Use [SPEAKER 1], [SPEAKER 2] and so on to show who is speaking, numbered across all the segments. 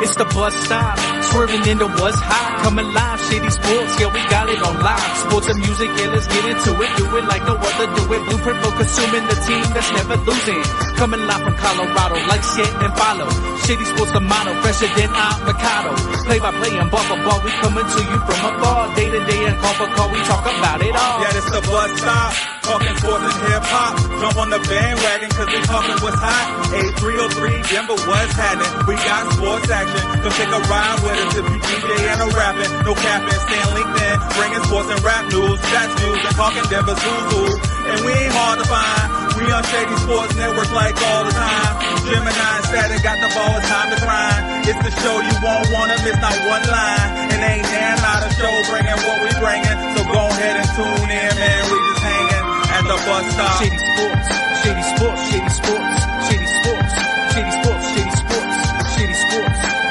[SPEAKER 1] It's the bus stop, swerving into what's hot. Coming live, Shady Sports, yeah, we got it on live. Sports and music, yeah, let's get into it. Do it like no other, do it. Blueprint for consuming the team that's never losing. Coming live from Colorado, like, share, and follow. Shady Sports, the motto, fresher than avocado. Play by play and ball for ball, we coming to you from afar. Day to day and call for call, we talk about it all.
[SPEAKER 2] Yeah, it's the bus stop, talking sports and hip hop. Jump on the bandwagon, cause we talking what's hot. 8303, Denver, what's happening? We got sports action, come take a ride with us if you DJ and a rapping. No capping, stay on LinkedIn, bringing sports and rap news, stats news, and talking Denver Zuzu. And we ain't hard to find, we on Shady Sports Network like all the time. Gemini and Static got the ball, it's time to grind. It's the show you won't wanna miss, not one line. And ain't there not a show bringing what we bringing. So go ahead and tune in, man, we just hanging at the bus stop.
[SPEAKER 1] Shady Sports, Shady Sports, Shady Sports, Shady Sports, Shady Sports, Shady Sports, Shady Sports,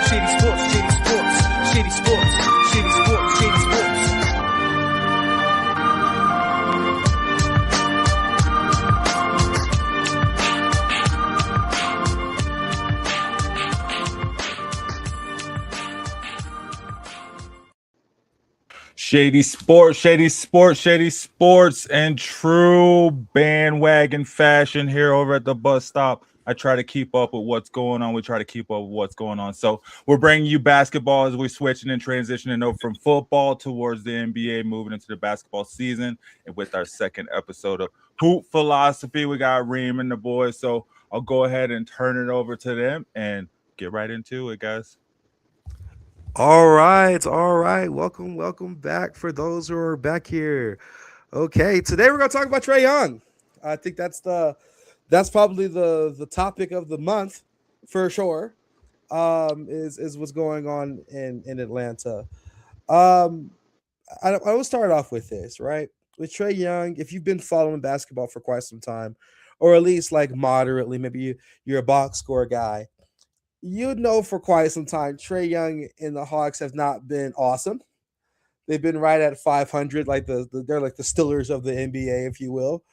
[SPEAKER 1] Shady Sports, Shady Sports, Shady Sports, Shady Sports, Shady Sports.
[SPEAKER 3] Shady Sports, Shady Sports, Shady Sports, and true bandwagon fashion here over at the bus stop. I try to keep up with what's going on. We try to keep up with what's going on. So we're bringing you basketball as we're switching and transitioning over from football towards the NBA, moving into the basketball season. And with our second episode of Hoop Philosophy, we got Reem and the boys. So I'll go ahead and turn it over to them and get right into it, guys.
[SPEAKER 4] All right. Welcome back for those who are back here. Okay, today we're gonna talk about Trae Young. I think that's probably the topic of the month for sure. Is what's going on in Atlanta. I will start off with this, right? With Trae Young, if you've been following basketball for quite some time, or at least like moderately, maybe you're a box score guy. You know, for quite some time, Trae Young and the Hawks have not been awesome. They've been right at 500, like they're like the Steelers of the NBA, if you will,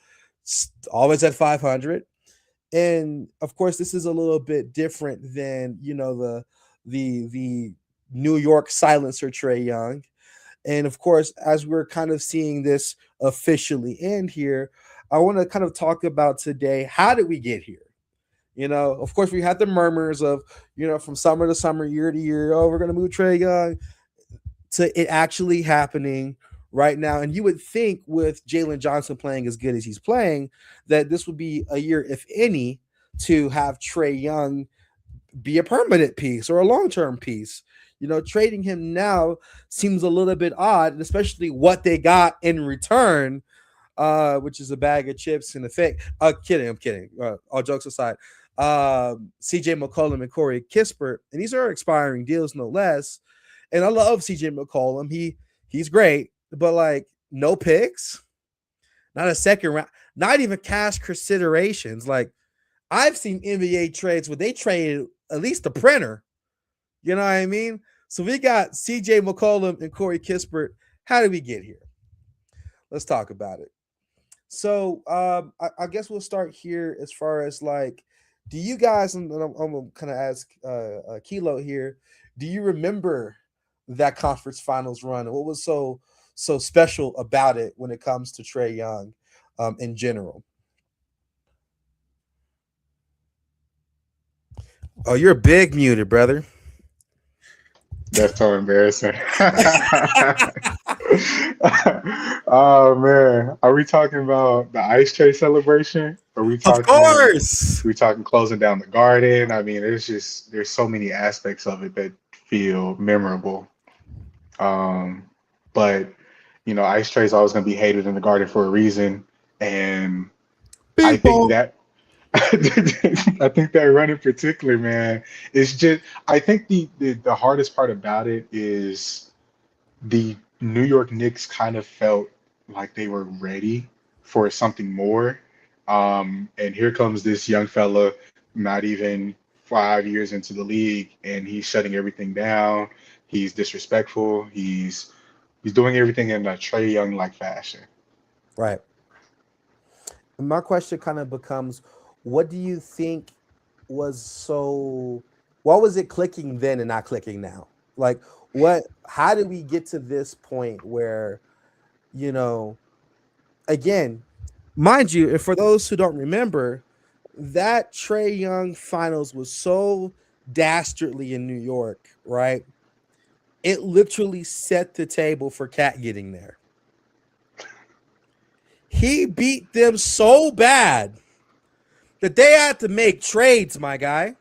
[SPEAKER 4] always at 500. And of course, this is a little bit different than the New York silencer Trae Young. And of course, as we're kind of seeing this officially end here, I want to kind of talk about today, how did we get here? Of course, we had the murmurs of, from summer to summer, year to year, oh, we're going to move Trae Young, to it actually happening right now. And you would think with Jalen Johnson playing as good as he's playing, that this would be a year, if any, to have Trae Young be a permanent piece or a long-term piece. Trading him now seems a little bit odd, and especially what they got in return, which is a bag of chips and a fake. I'm kidding. All jokes aside. CJ McCollum and Corey Kispert, and these are expiring deals, no less. And I love CJ McCollum. He's great, but like no picks, not a second round, not even cash considerations. Like I've seen NBA trades where they traded at least the printer. You know what I mean? So we got CJ McCollum and Corey Kispert. How did we get here? Let's talk about it. So I guess we'll start here as far as like, do you guys, and I'm going to kind of ask Kilo here, do you remember that conference finals run? What was so special about it when it comes to Trae Young in general? Oh, you're big muted, brother.
[SPEAKER 5] That's so embarrassing. Oh man, are we talking about the ice tray celebration? Are we talking?
[SPEAKER 4] Of course.
[SPEAKER 5] We talking closing down the garden? I mean, there's so many aspects of it that feel memorable. But ice tray is always going to be hated in the garden for a reason, and I think that. I think that run in particular, man, is just. I think the hardest part about it is the New York Knicks kind of felt like they were ready for something more. And here comes this young fella, not even 5 years into the league, and he's shutting everything down. He's disrespectful. He's doing everything in a Trae Young-like fashion.
[SPEAKER 4] Right. And my question kind of becomes, what do you think was so what was it clicking then and not clicking now? Like, what? How did we get to this point where, you know, again, mind you, and for those who don't remember, that Trae Young finals was so dastardly in New York, right? It literally set the table for Cat getting there. He beat them so bad that they had to make trades, my guy.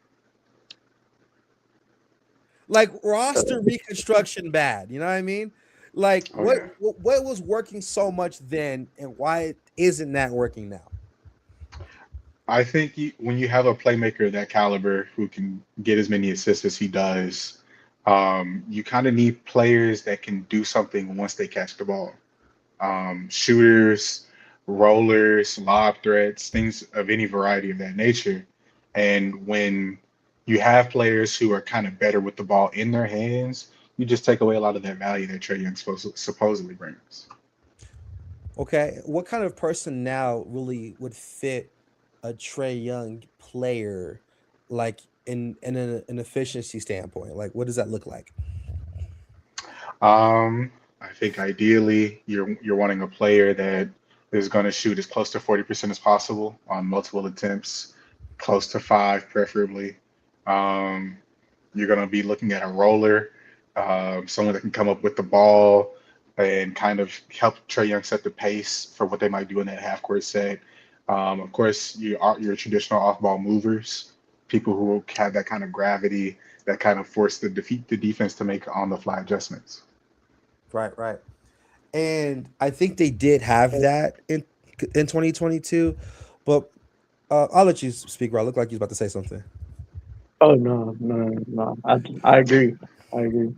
[SPEAKER 4] Like roster reconstruction bad, you know what I mean? Like
[SPEAKER 5] Oh yeah.
[SPEAKER 4] what was working so much then and why isn't that working now?
[SPEAKER 5] I think when you have a playmaker of that caliber who can get as many assists as he does, you kind of need players that can do something once they catch the ball. Shooters, rollers, lob threats, things of any variety of that nature. And when you have players who are kind of better with the ball in their hands, you just take away a lot of that value that Trae Young supposedly brings.
[SPEAKER 4] Okay, what kind of person now really would fit a Trey Young player, like in an efficiency standpoint? Like, what does that look like?
[SPEAKER 5] I think ideally you're wanting a player that is going to shoot as close to 40% as possible on multiple attempts, close to five preferably. Um, you're going to be looking at a roller, someone that can come up with the ball and kind of help Trae Young set the pace for what they might do in that half court set. Of course, your traditional off-ball movers, people who have that kind of gravity that kind of force the defense to make on-the-fly adjustments.
[SPEAKER 4] Right, right. And I think they did have that in 2022, but I'll let you speak. Bro, I look like you're about to say something.
[SPEAKER 6] Oh no, no, no. I agree. I agree.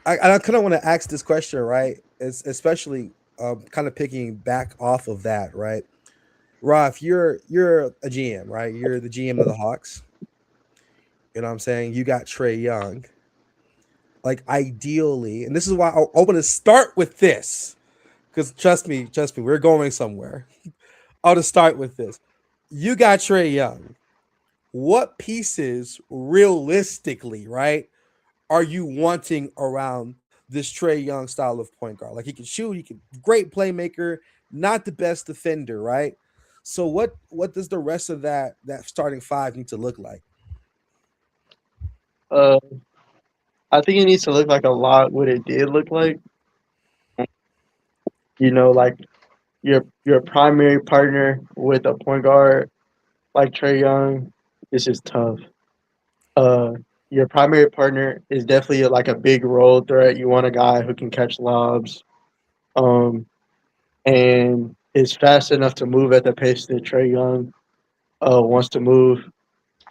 [SPEAKER 4] I kind of want to ask this question, right? It's especially kind of picking back off of that, right? Roth, you're a GM, right? You're the GM of the Hawks. You know what I'm saying? You got Trae Young. Like ideally, and this is why I want to start with this, because trust me, we're going somewhere. I'll just start with this. You got Trae Young. What pieces realistically, right, are you wanting around this Trae Young style of point guard? Like he can shoot, he can great playmaker, not the best defender, right? So what does the rest of that starting five need to look like?
[SPEAKER 6] Uh, I think it needs to look like a lot what it did look like. Like your primary partner with a point guard like Trey Young. This is tough. Uh, your primary partner is definitely like a big role threat. You want a guy who can catch lobs, um, and is fast enough to move at the pace that Trey Young wants to move.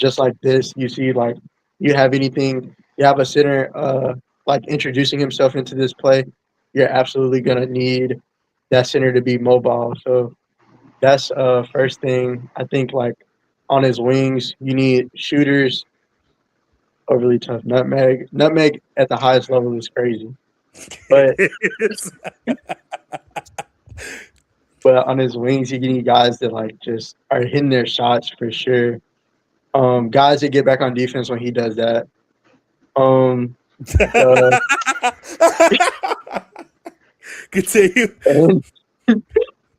[SPEAKER 6] Just like this, you see, like you have a center like introducing himself into this play. You're absolutely gonna need that center to be mobile. So that's first thing. I think like on his wings, you need shooters. Overly tough. Nutmeg at the highest level is crazy. But on his wings, you need guys that like just are hitting their shots for sure. Guys that get back on defense when he does that. Um, the,
[SPEAKER 4] Continue.
[SPEAKER 6] and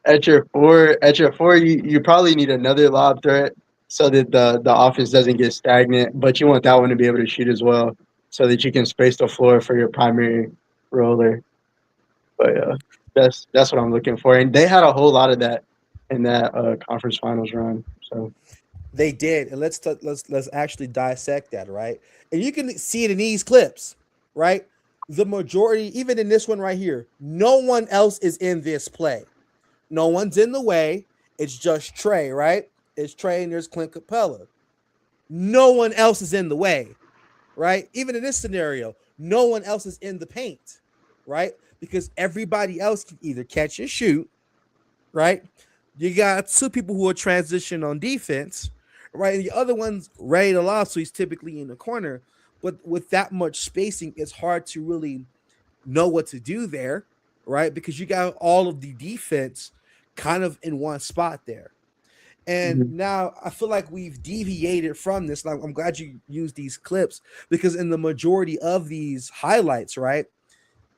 [SPEAKER 6] at your four, you probably need another lob threat so that the offense doesn't get stagnant. But you want that one to be able to shoot as well, so that you can space the floor for your primary roller. But that's what I'm looking for, and they had a whole lot of that in that conference finals run. So
[SPEAKER 4] They did, and let's actually dissect that, right? And you can see it in these clips, right? The majority, even in this one right here, no one else is in this play. No one's in the way. It's just Trey, right? It's Trey and there's Clint Capella. No one else is in the way, right? Even in this scenario, no one else is in the paint, right? Because everybody else can either catch and shoot, right? You got two people who are transition on defense, right? And the other one's ready to lob, so he's typically in the corner. But with that much spacing, it's hard to really know what to do there, right? Because you got all of the defense kind of in one spot there. And
[SPEAKER 6] Mhm.
[SPEAKER 4] now I feel like we've deviated from this. And I'm glad you used these clips because in the majority of these highlights, right,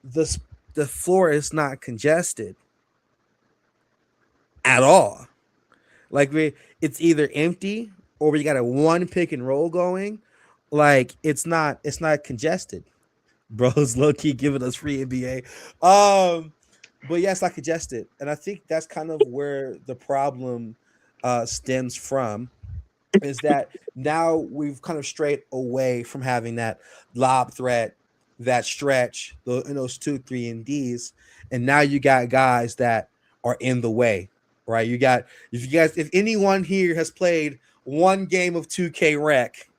[SPEAKER 4] the the floor is not congested at all. Like it's either empty or we got a one pick and roll going. Like it's not congested. Bro's low key giving us free NBA. But yeah, it's not congested, and I think that's kind of where the problem stems from. Is that now we've kind of strayed away from having that lob threat, that stretch, in those 2, 3 and Ds, and now you got guys that are in the way, right? You got if anyone here has played one game of 2K Rec,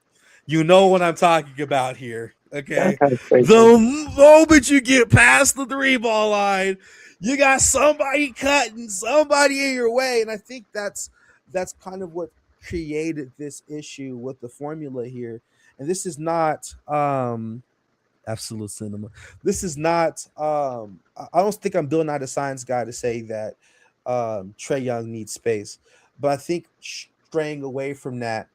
[SPEAKER 4] you know what I'm talking about here.
[SPEAKER 6] I
[SPEAKER 4] Okay.
[SPEAKER 6] can't say so.
[SPEAKER 4] The moment you get past the 3 ball line, you got somebody cutting, somebody in your way. And I think that's kind of what created this issue with the formula here. And this is not absolute cinema. This is not I don't think I'm Bill Nye the Science Guy to say that Trae Young needs space. But I think straying away from that,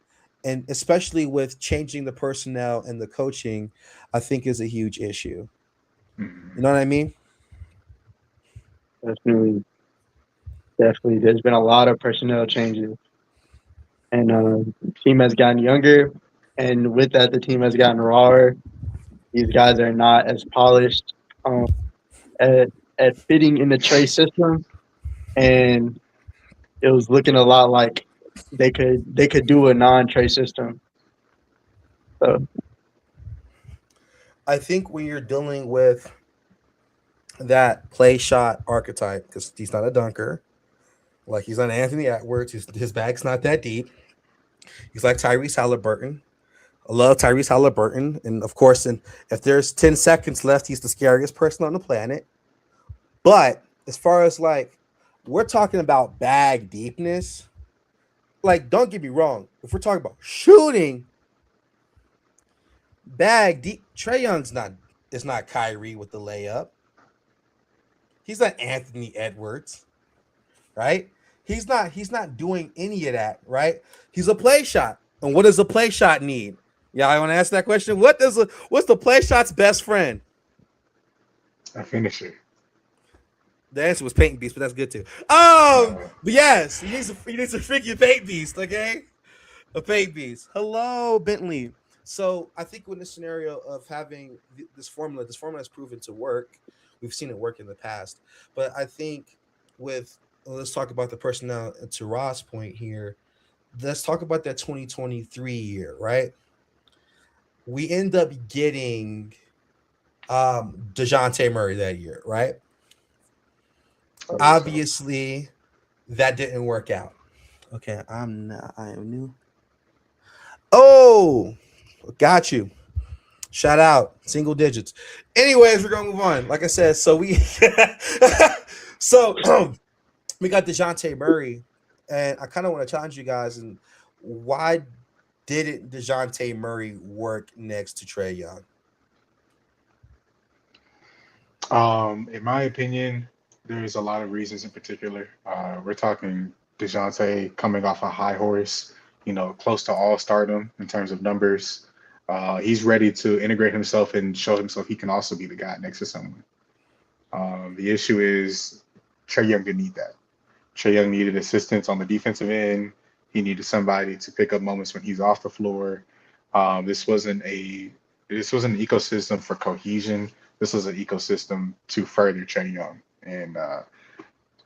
[SPEAKER 4] and especially with changing the personnel and the coaching, I think is a huge issue. You know what I mean?
[SPEAKER 6] Definitely, definitely. There's been a lot of personnel changes, and the team has gotten younger, and with that, the team has gotten rawer. These guys are not as polished um, at fitting in the Trey system, and it was looking a lot like they could do a non-Trey system. So
[SPEAKER 4] I think when you're dealing with that play shot archetype, because he's not a dunker, like he's not Anthony Edwards, his bag's not that deep. He's like Tyrese Halliburton. I love Tyrese Halliburton, and of course, and if there's 10 seconds left, he's the scariest person on the planet. But as far as like we're talking about bag deepness, like don't get me wrong, if we're talking about shooting, bag deep, Trae Young's not it's not Kyrie with the layup. He's not Anthony Edwards, right? He's not doing any of that, right? He's a play shot. And what does a play shot need? Yeah, I want to ask that question. What's the play shot's best friend?
[SPEAKER 5] A finisher.
[SPEAKER 4] The answer was paint beast, but that's good too.
[SPEAKER 5] Uh,
[SPEAKER 4] But yes, he needs a freaking paint beast, okay? A paint beast. Hello, Bentley. So I think in the scenario of having this formula has proven to work. We've seen it work in the past, but I think with let's talk about the personnel to Ross' point here. Let's talk about that 2023 year, right? We end up getting DeJounte Murray that year, right? Obviously, that didn't work out. Okay, I am new. Oh, got you. Shout out, single digits. Anyways, we're gonna move on. Like I said, so we so we got DeJounte Murray, and I kind of want to challenge you guys. And why didn't DeJounte Murray work next to Trae Young?
[SPEAKER 5] In my opinion, there's a lot of reasons in particular. We're talking DeJounte coming off a high horse, close to all stardom in terms of numbers. He's ready to integrate himself and show himself he can also be the guy next to someone. The issue is Trae Young didn't need that. Trae Young needed assistance on the defensive end. He needed somebody to pick up moments when he's off the floor. This wasn't an ecosystem for cohesion. This was an ecosystem to further Trae Young, and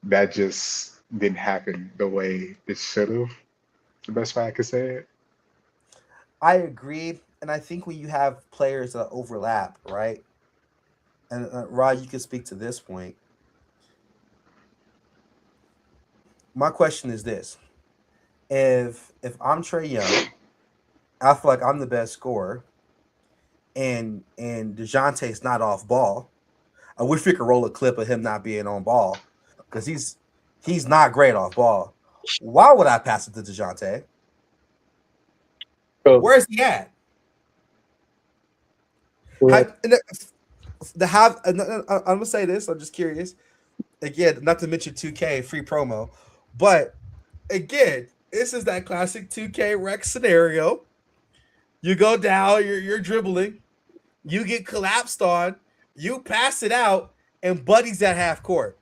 [SPEAKER 5] that just didn't happen the way it should have. The best way I could say it.
[SPEAKER 4] I agree, and I think when you have players that overlap, right? And Rod, you can speak to this point. My question is this: if I'm Trae Young, I feel like I'm the best scorer, and DeJounte's not off ball. I wish we could roll a clip of him not being on ball because he's not great off ball. Why would I pass it to DeJounte?
[SPEAKER 6] so,
[SPEAKER 4] Where's he at?
[SPEAKER 6] yeah,
[SPEAKER 4] I'm gonna say this. I'm just curious. Again, not to mention 2K free promo, but again, This is that classic 2K rec scenario. You go down, you're dribbling, you get collapsed on, you pass it out, and Buddy's at half court.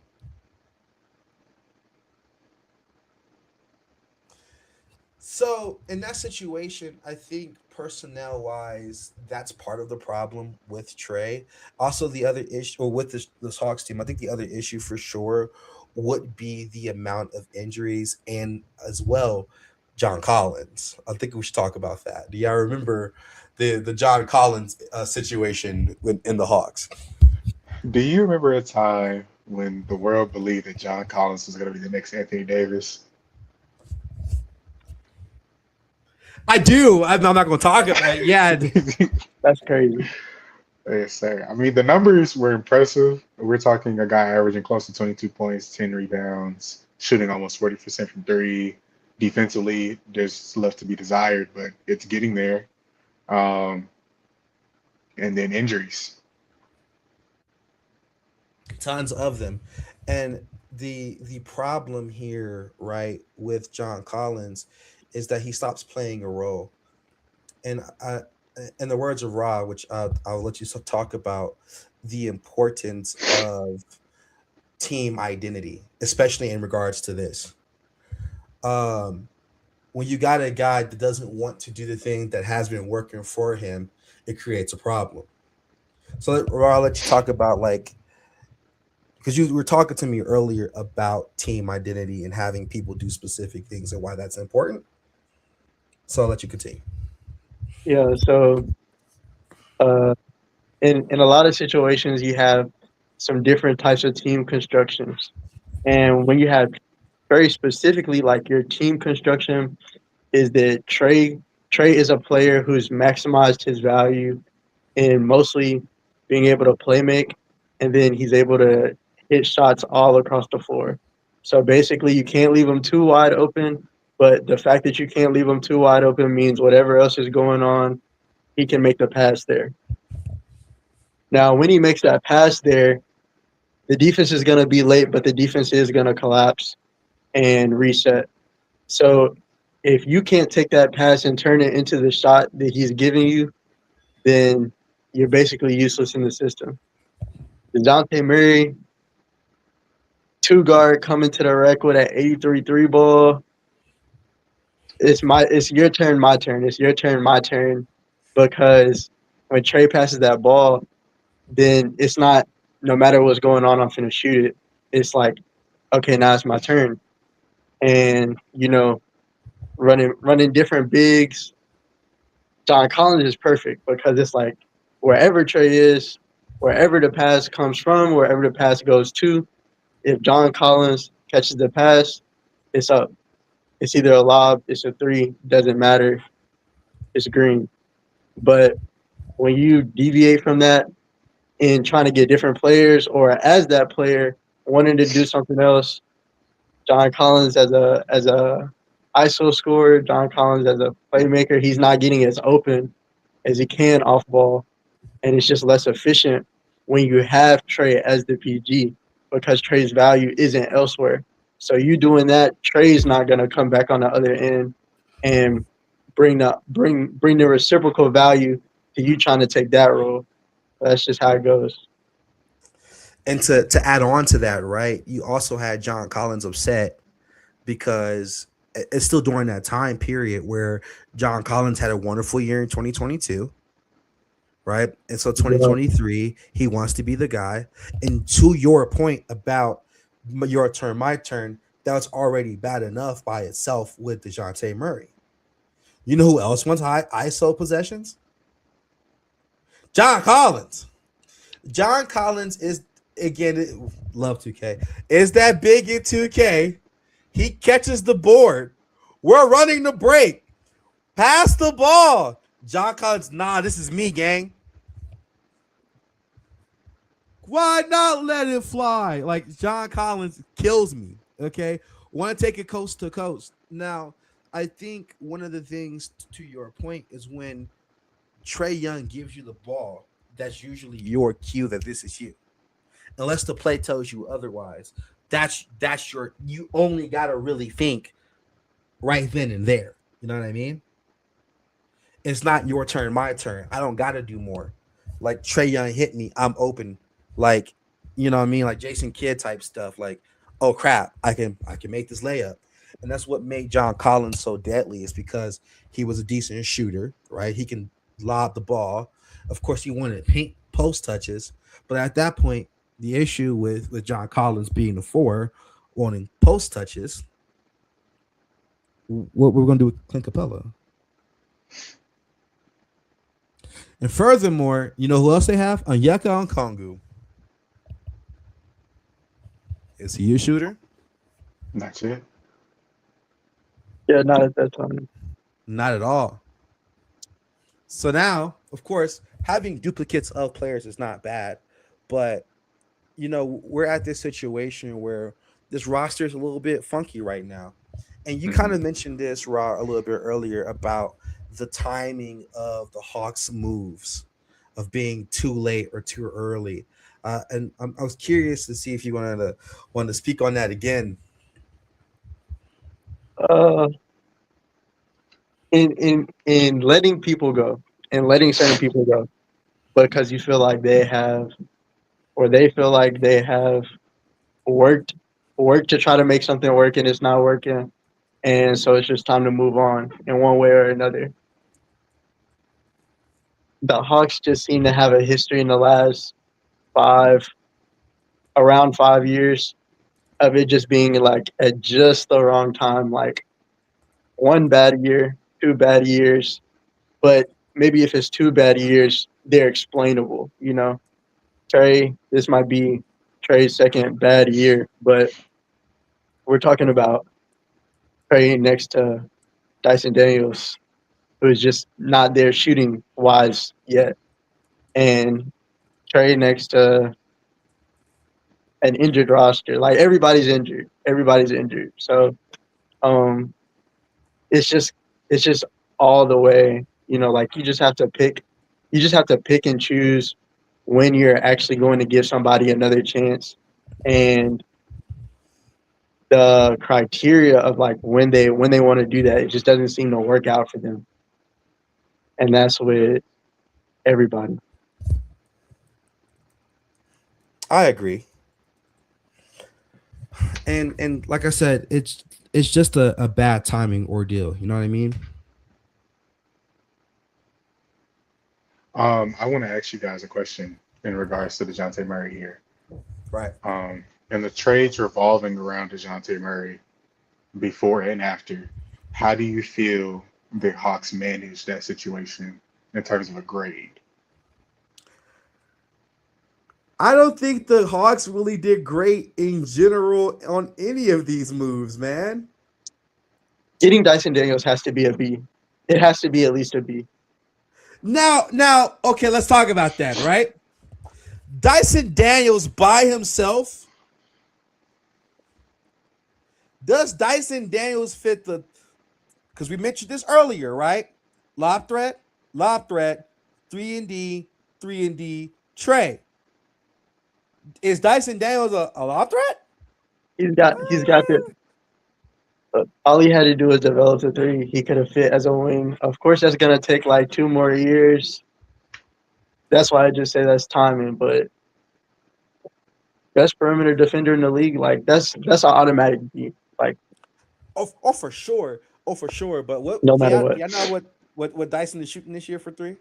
[SPEAKER 4] So in that situation, I think personnel wise, that's part of the problem with Trey. Also, the other issue, or with this Hawks team, I think the other issue for sure would be the amount of injuries and as well John Collins. I think we should talk about that. Do y'all remember the John Collins situation in the Hawks?
[SPEAKER 5] Do you remember a time when the world believed that John Collins was going to be the next Anthony Davis?
[SPEAKER 4] I do. I'm not going to talk about it. Yeah.
[SPEAKER 6] That's crazy.
[SPEAKER 5] Yes, sir. I mean, the numbers were impressive. We're talking a guy averaging close to 22 points, 10 rebounds, shooting almost 40% from three. Defensively, there's left to be desired, but it's getting there. Um, and then injuries.
[SPEAKER 4] Tons of them. And the problem here, right, with John Collins is that he stops playing a role. And in the words of Ra, which I'll let you talk about the importance of team identity, especially in regards to this. Um, when you got a guy that doesn't want to do the thing that has been working for him, it creates a problem. So Ra, I'll let you talk about like because you were talking to me earlier about team identity and having people do specific things and why that's important. So I'll let you continue.
[SPEAKER 6] Yeah. So uh, in a lot of situations, you have some different types of team constructions, and when you have very specifically like your team construction is that Trey is a player who's maximized his value in mostly being able to play make, and then he's able to hit shots all across the floor. So basically, you can't leave him too wide open. But the fact that you can't leave him too wide open means whatever else is going on, he can make the pass there. Now, when he makes that pass there, the defense is going to be late, but the defense is going to collapse and reset. So if you can't take that pass and turn it into the shot that he's giving you, then you're basically useless in the system. DeJounte Murray, two guard coming to the rack with an 83 ball. It's your turn, my turn. It's your turn, my turn. Because when Trey passes that ball, then it's not no matter what's going on, I'm finna shoot it. It's like, okay, now it's my turn. And, running different bigs. John Collins is perfect because it's like wherever Trey is, wherever the pass comes from, wherever the pass goes to, if John Collins catches the pass, it's up. It's either a lob, it's a three, doesn't matter. It's green. But when you deviate from that and trying to get different players, or as that player wanting to do something else, John Collins as a ISO scorer, John Collins as a playmaker, he's not getting as open as he can off ball, and it's just less efficient when you have Trey as the PG because Trey's value isn't elsewhere. So you doing that, Trey's not gonna come back on the other end and bring the reciprocal value to you trying to take that role. That's just how it goes.
[SPEAKER 4] And to add on to that, right? You also had John Collins upset because it's still during that time period where John Collins had a wonderful year in 2022, right? And so
[SPEAKER 6] Yeah.
[SPEAKER 4] 2023, he wants to be the guy. And to your point about your turn, my turn, that's already bad enough by itself with DeJounte Murray. You know who else wants high ISO possessions? John Collins. John Collins is again love 2K. Is that big in 2K? He catches the board. We're running the break. Pass the ball. John Collins, nah, this is me, gang. Why not let it fly? Like John Collins kills me. Okay. Want to take it coast to coast. Now, I think one of the things to your point is when Trae Young gives you the ball, that's usually your cue that this is you. Unless the play tells you otherwise. That's your you only gotta really think right then and there. You know what I mean? It's not your turn, my turn. I don't got to do more. Like Trae Young hit me, I'm open. Like, you know what I mean? Like Jason Kidd type stuff. Like, oh crap, I can make this layup. And that's what made John Collins so deadly is because he was a decent shooter, right? He can lob the ball. Of course, he wanted paint post touches, but at that point, the issue with John Collins being the four, wanting post touches, what we're going to do with Clint Capella. And furthermore, you know who else they have? Onyeka Okongwu. Is he a shooter?
[SPEAKER 5] That's it.
[SPEAKER 6] Yeah, not at that time.
[SPEAKER 4] Not at all. So now, of course, having duplicates of players is not bad, but you know, we're at this situation where this roster is a little bit funky right now. And you kind of mentioned this, Raw, a little bit earlier about the timing of the Hawks' moves, of being too late or too early. And I was curious to see if you wanted to speak on that again.
[SPEAKER 6] Uh, in letting people go and letting certain people go because you feel like they have or they feel like they have worked worked to try to make something work and it's not working, and so it's just time to move on in one way or another. The Hawks just seem to have a history in the last five around 5 years of it just being like at just the wrong time, like one bad year, 2 bad years, but maybe if it's 2 bad years, they're explainable. You know, Trey, this might be Trey's second bad year, but we're talking about Trey next to Dyson Daniels, who is just not there shooting wise yet, and Trey next to an injured roster. Like everybody's injured. Everybody's injured. So um it's just it's just all the way, you know, like you just have to pick and choose when you're actually going to give somebody another chance. And the criteria of like when they want to do that, it just doesn't seem to work out for them. And that's with everybody.
[SPEAKER 4] I agree. And like I said, it's just a bad timing ordeal. You know what I mean?
[SPEAKER 5] I want to ask you guys a question in regards to DeJounte Murray here.
[SPEAKER 4] Right.
[SPEAKER 5] And the trades revolving around DeJounte Murray before and after, how do you feel the Hawks managed that situation in terms of a grade?
[SPEAKER 4] I don't think the Hawks really did great in general on any of these moves, man.
[SPEAKER 6] Getting Dyson Daniels has to be a B. It has to be at least a B.
[SPEAKER 4] Now, okay, let's talk about that, right? Dyson Daniels by himself. Does Dyson Daniels fit the? Because we mentioned this earlier, right? Lob threat, 3 and D, Trae. Is Dyson Daniels a lob threat?
[SPEAKER 6] He's got the all he had to do was develop the three. He could have fit as a wing. Of course, that's gonna take like 2 more years. That's why I just say that's timing. But best perimeter defender in the league, like that's an automatic B. Like
[SPEAKER 4] Oh, for sure. Oh, for sure. But what
[SPEAKER 6] no
[SPEAKER 4] do
[SPEAKER 6] matter what.
[SPEAKER 4] y'all know what Dyson is shooting this year for three?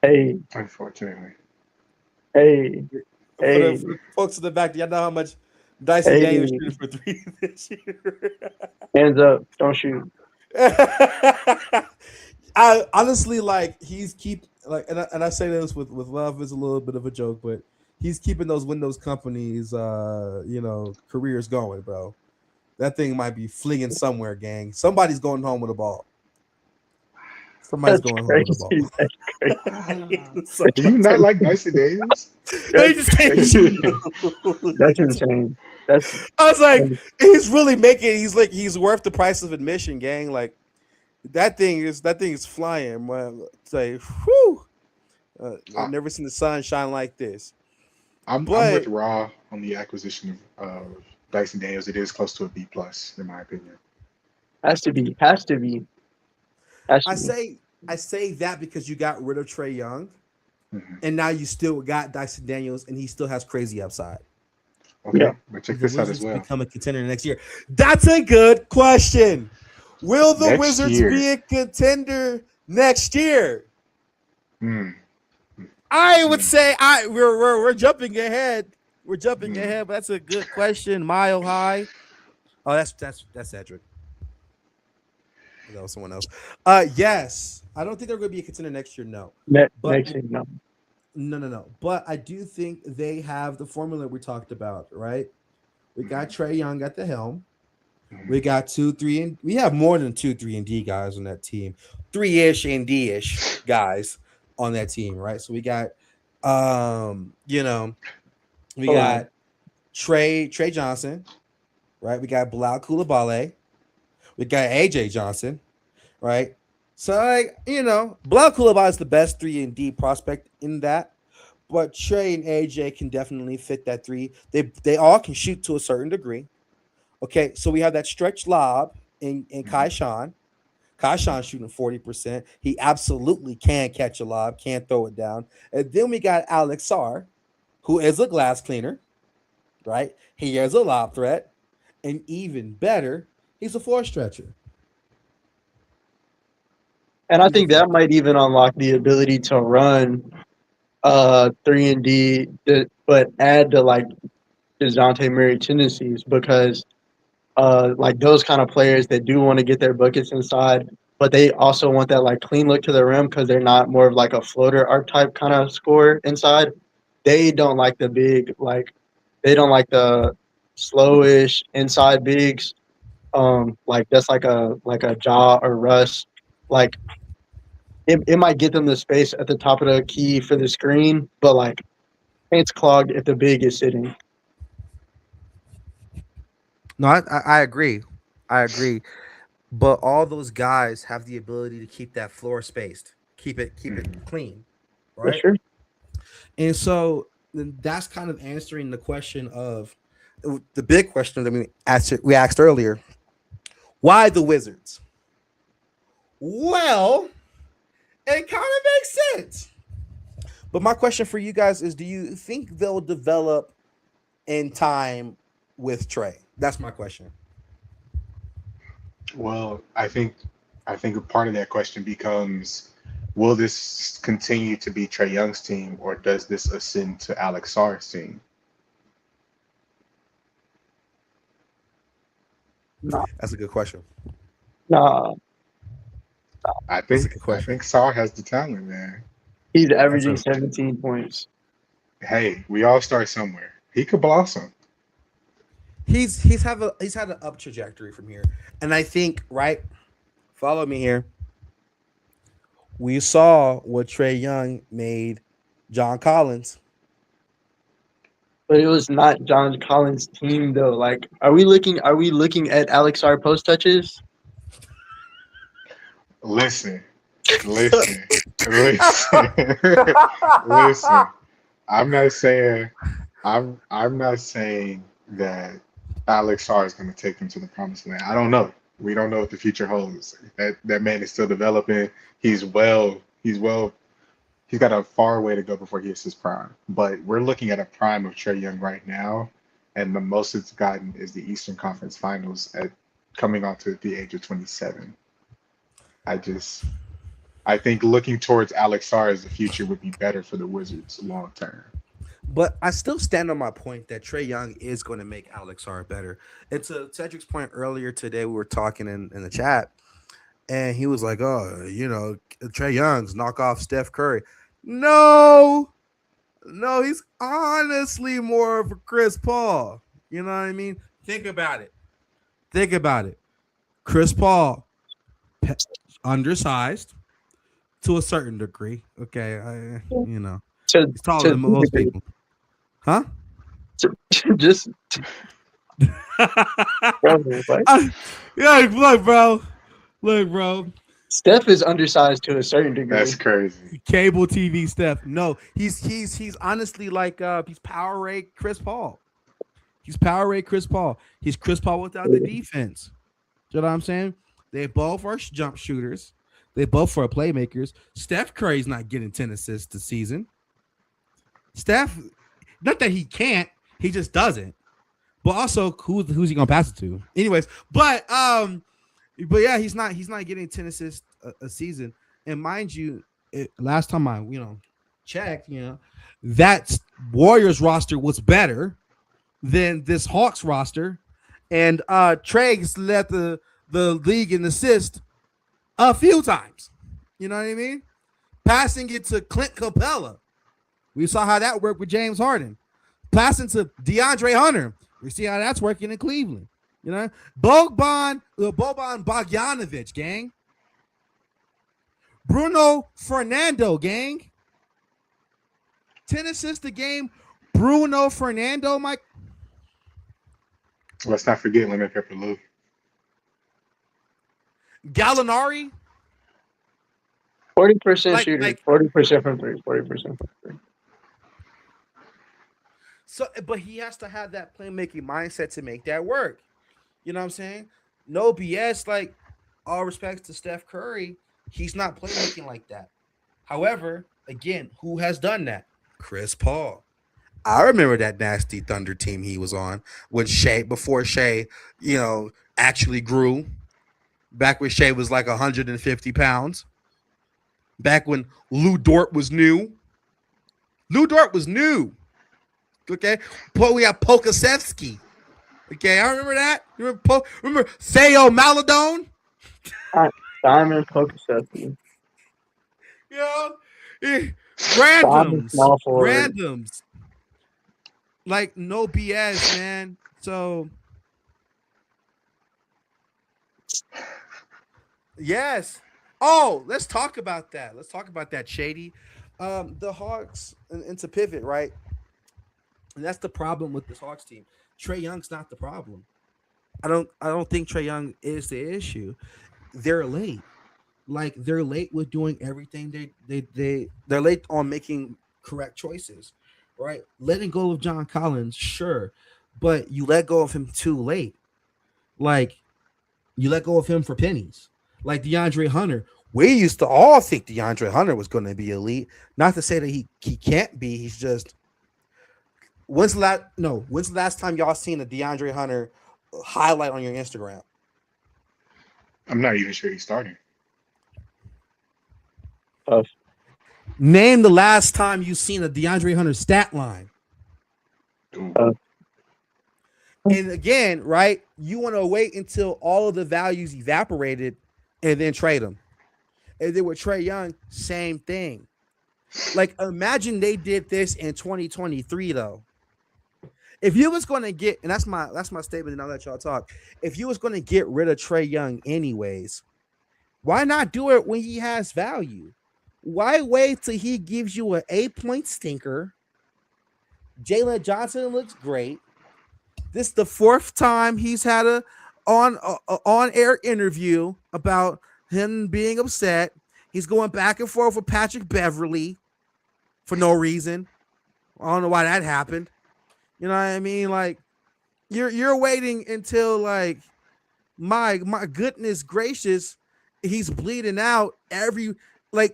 [SPEAKER 6] Hey,
[SPEAKER 5] Unfortunately.
[SPEAKER 6] hey, hey,
[SPEAKER 4] For the folks in the back, do y'all know how much Dyson
[SPEAKER 6] hey.
[SPEAKER 4] Daniels shooting for three this year?
[SPEAKER 6] Hands up, don't shoot.
[SPEAKER 4] I honestly like he's keep like and I say this with love is a little bit of a joke, but he's keeping those Windows companies careers going, bro. That thing might be flinging somewhere, gang. Somebody's going home with a ball. Somebody's
[SPEAKER 6] That's
[SPEAKER 4] going home with a ball.
[SPEAKER 6] crazy. That's crazy.
[SPEAKER 5] Do you not like Dyson Daniels?
[SPEAKER 4] They just can't shoot.
[SPEAKER 6] That's insane. That's
[SPEAKER 4] I was like, he's really making. He's worth the price of admission, gang. Like that thing is flying. Man. Say, whew. I've never seen the sun shine like this.
[SPEAKER 5] I'm with Raw on the acquisition of Dyson Daniels. It is close to a B plus, in my opinion.
[SPEAKER 6] Has to be. Has to be. Has to be.
[SPEAKER 4] I say that because you got rid of Trae Young,
[SPEAKER 5] Mhm.
[SPEAKER 4] and now you still got Dyson Daniels, and he still has crazy upside.
[SPEAKER 6] Yeah.
[SPEAKER 5] Okay, but check
[SPEAKER 4] The
[SPEAKER 5] this out as
[SPEAKER 4] Wizards
[SPEAKER 5] well.
[SPEAKER 4] become a contender next year? That's a good question. Will the
[SPEAKER 5] Next
[SPEAKER 4] Wizards
[SPEAKER 5] year.
[SPEAKER 4] be a contender next year?
[SPEAKER 5] Mm,
[SPEAKER 4] I would
[SPEAKER 5] mm,
[SPEAKER 4] say we're jumping ahead. We're jumping
[SPEAKER 5] mm.
[SPEAKER 4] ahead, but that's a good question. Mile high. Oh, that's Cedric. That was someone else. Yes. I don't think they're going to be a contender next year. No, but
[SPEAKER 6] Next thing, no.
[SPEAKER 4] no. But I do think they have the formula we talked about. Right. We got Trae Young at the helm. We got 2, 3, and we have more than 2, 3, and D guys on that team. 3-ish and D-ish guys on that team, right? So we got, we
[SPEAKER 6] Hold on.
[SPEAKER 4] got Trey Johnson, right? We got Bilal Coulibaly. We got AJ Johnson, right? So Bilal Coulibaly is the best 3 and D prospect in that, but Trey and AJ can definitely fit that three. They all can shoot to a certain degree. Okay, so we have that stretch lob in Kai Sean. Kai Sean shooting 40%. He absolutely can catch a lob, can throw it down. And then we got Alex Sarr, who is a glass cleaner, right? He is a lob threat. And even better, he's a floor stretcher.
[SPEAKER 6] And I
[SPEAKER 4] He's a
[SPEAKER 6] think
[SPEAKER 4] floor
[SPEAKER 6] that might even unlock the ability to run 3 and D, but add to like DeJounte Murray tendencies because like those kind of players that do want to get their buckets inside, but they also want that like clean look to the rim because they're not more of like a floater archetype kind of scorer inside. They don't like the big like they don't like the slowish inside bigs. Like that's like a Jaw or Russ. Like it might get them the space at the top of the key for the screen, but like paint's clogged if the big is sitting.
[SPEAKER 4] No, I agree. I agree. But all those guys have the ability to keep that floor spaced, keep it clean,
[SPEAKER 6] For
[SPEAKER 4] right?
[SPEAKER 6] sure.
[SPEAKER 4] And so then that's kind of answering the question of the big question that we asked earlier. Why the Wizards? Well, it kind of makes sense. But my question for you guys is: do you think they'll develop in time with Trey? That's my question.
[SPEAKER 5] Well, I think a part of that question becomes, will this continue to be Trae Young's team, or does this ascend to Alex Sarr's team?
[SPEAKER 6] Nah,
[SPEAKER 4] That's a good question.
[SPEAKER 6] nah.
[SPEAKER 5] I
[SPEAKER 4] That's a
[SPEAKER 5] think
[SPEAKER 4] good
[SPEAKER 5] I
[SPEAKER 4] question.
[SPEAKER 5] think Sarr has the talent, man.
[SPEAKER 6] He's
[SPEAKER 4] That's
[SPEAKER 6] averaging
[SPEAKER 4] a
[SPEAKER 6] 17 points.
[SPEAKER 5] Hey, we all start somewhere. He could blossom.
[SPEAKER 4] he's had an up trajectory from here, and I think right. Follow me here. We saw what Trey Young made John Collins.
[SPEAKER 6] But it was not John Collins' team though. Like, are we looking at Alex R post touches?
[SPEAKER 5] Listen, listen, listen, listen. I'm not saying I'm not saying that Alex Sarr is going to take them to the promised land. I don't know. We don't know what the future holds. That man is still developing. He's he's got a far way to go before he hits his prime. But we're looking at a prime of Trae Young right now, and the most it's gotten is the Eastern Conference Finals at coming on to the age of 27. I just I think looking towards Alex Sarr as the future would be better for the Wizards long term.
[SPEAKER 4] But I still stand on my point that Trey Young is going to make Alex R better. And to Cedric's point earlier today, we were talking in the chat, and he was like, "Oh, Trey Young's knock off Steph Curry." No, no, he's honestly more of a Chris Paul. You know what I mean? Think about it. Think about it. Chris Paul, undersized to a certain degree. Okay,
[SPEAKER 6] To
[SPEAKER 4] he's taller
[SPEAKER 6] to
[SPEAKER 4] than
[SPEAKER 6] some
[SPEAKER 4] most
[SPEAKER 6] degree.
[SPEAKER 4] people, huh?
[SPEAKER 6] Just bro, what?
[SPEAKER 4] Yeah, look, bro.
[SPEAKER 6] Steph is undersized to a certain
[SPEAKER 5] That's
[SPEAKER 6] degree.
[SPEAKER 5] crazy.
[SPEAKER 4] Cable TV Steph. No, he's honestly like he's power rate Chris Paul. He's power rate Chris Paul. He's Chris Paul without the defense. You know what I'm saying? They both are jump shooters. They both are playmakers. Steph Curry's not getting 10 assists this season. Steph, not that he can't, he just doesn't. But also, who's he gonna pass it to? Anyways, but yeah, he's not getting 10 assists a season. And mind you, last time I checked, that Warriors roster was better than this Hawks roster, and Trae's led the league in assists a few times. You know what I mean? Passing it to Clint Capella. We saw how that worked with James Harden. Passing to DeAndre Hunter. We see how that's working in Cleveland. You know, Boban Bogdanovic, gang. Bruno Fernando, gang. 10 assists a game. Bruno Fernando, Mike.
[SPEAKER 5] Let's not forget Lemon Pepper Lou.
[SPEAKER 4] Gallinari.
[SPEAKER 6] 40% shooter. 40% from three. 40% from three.
[SPEAKER 4] So, but he has to have that playmaking mindset to make that work. You know what I'm saying? No BS. Like, all respects to Steph Curry, he's not playmaking like that. However, again, who has done that? Chris Paul. I remember that nasty Thunder team he was on when before Shea, actually grew. Back when Shea was like 150 pounds. Back when Lou Dort was new. Okay, but we have Pokasevsky. Okay, I remember that. Remember Theo Maladone?
[SPEAKER 6] Diamond Pokasevsky.
[SPEAKER 4] Randoms. Like, no BS, man. So, yes. Oh, let's talk about that. Shady. The Hawks, and to pivot, right? And that's the problem with this Hawks team. Trae Young's not the problem. I don't think Trae Young is the issue. They're late. Like, they're late with doing everything. They're late on making correct choices, right? Letting go of John Collins, sure, but you let go of him too late. Like, you let go of him for pennies. Like DeAndre Hunter. We used to all think DeAndre Hunter was going to be elite. Not to say that he can't be. He's just. When's the last time y'all seen a DeAndre Hunter highlight on your Instagram?
[SPEAKER 5] I'm not even sure he's starting.
[SPEAKER 4] Name the last time you seen a DeAndre Hunter stat line. And again, right, you want to wait until all of the values evaporated and then trade them. And then with Trae Young, same thing. Like, imagine they did this in 2023, though. If you was going to get, and that's my statement, and I'll let y'all talk. If you was going to get rid of Trae Young anyways, why not do it when he has value? Why wait till he gives you an 8-point stinker? Jalen Johnson looks great. This is the 4th time he's had a on-air interview about him being upset. He's going back and forth with Patrick Beverly for no reason. I don't know why that happened. You know what I mean? Like, you're waiting until, like, my goodness gracious, he's bleeding out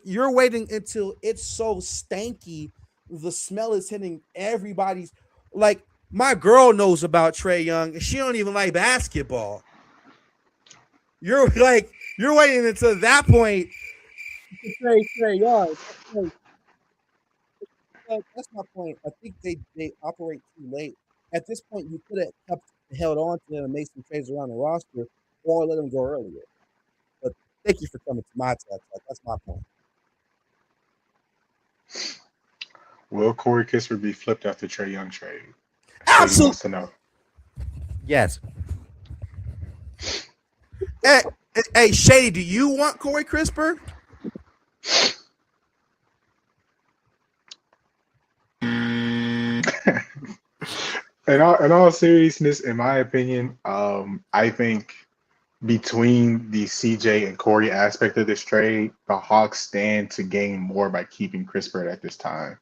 [SPEAKER 4] you're waiting until it's so stanky, the smell is hitting everybody's. Like, my girl knows about Trae Young, and she don't even like basketball. You're waiting until that point to say Trae Young. That's my point. I think they operate too late. At this point, you could have held on to them and made some trades around the roster, or let them go earlier. But thank you for coming to my talk. That's my point.
[SPEAKER 5] Will Corey Kispert be flipped after Trae Young trade?
[SPEAKER 4] Absolutely.
[SPEAKER 5] Wants to know.
[SPEAKER 4] Yes. Hey, Shady, do you want Corey Kispert?
[SPEAKER 5] In all seriousness, in my opinion, I think between the CJ and Corey aspect of this trade, the Hawks stand to gain more by keeping Kispert at this time.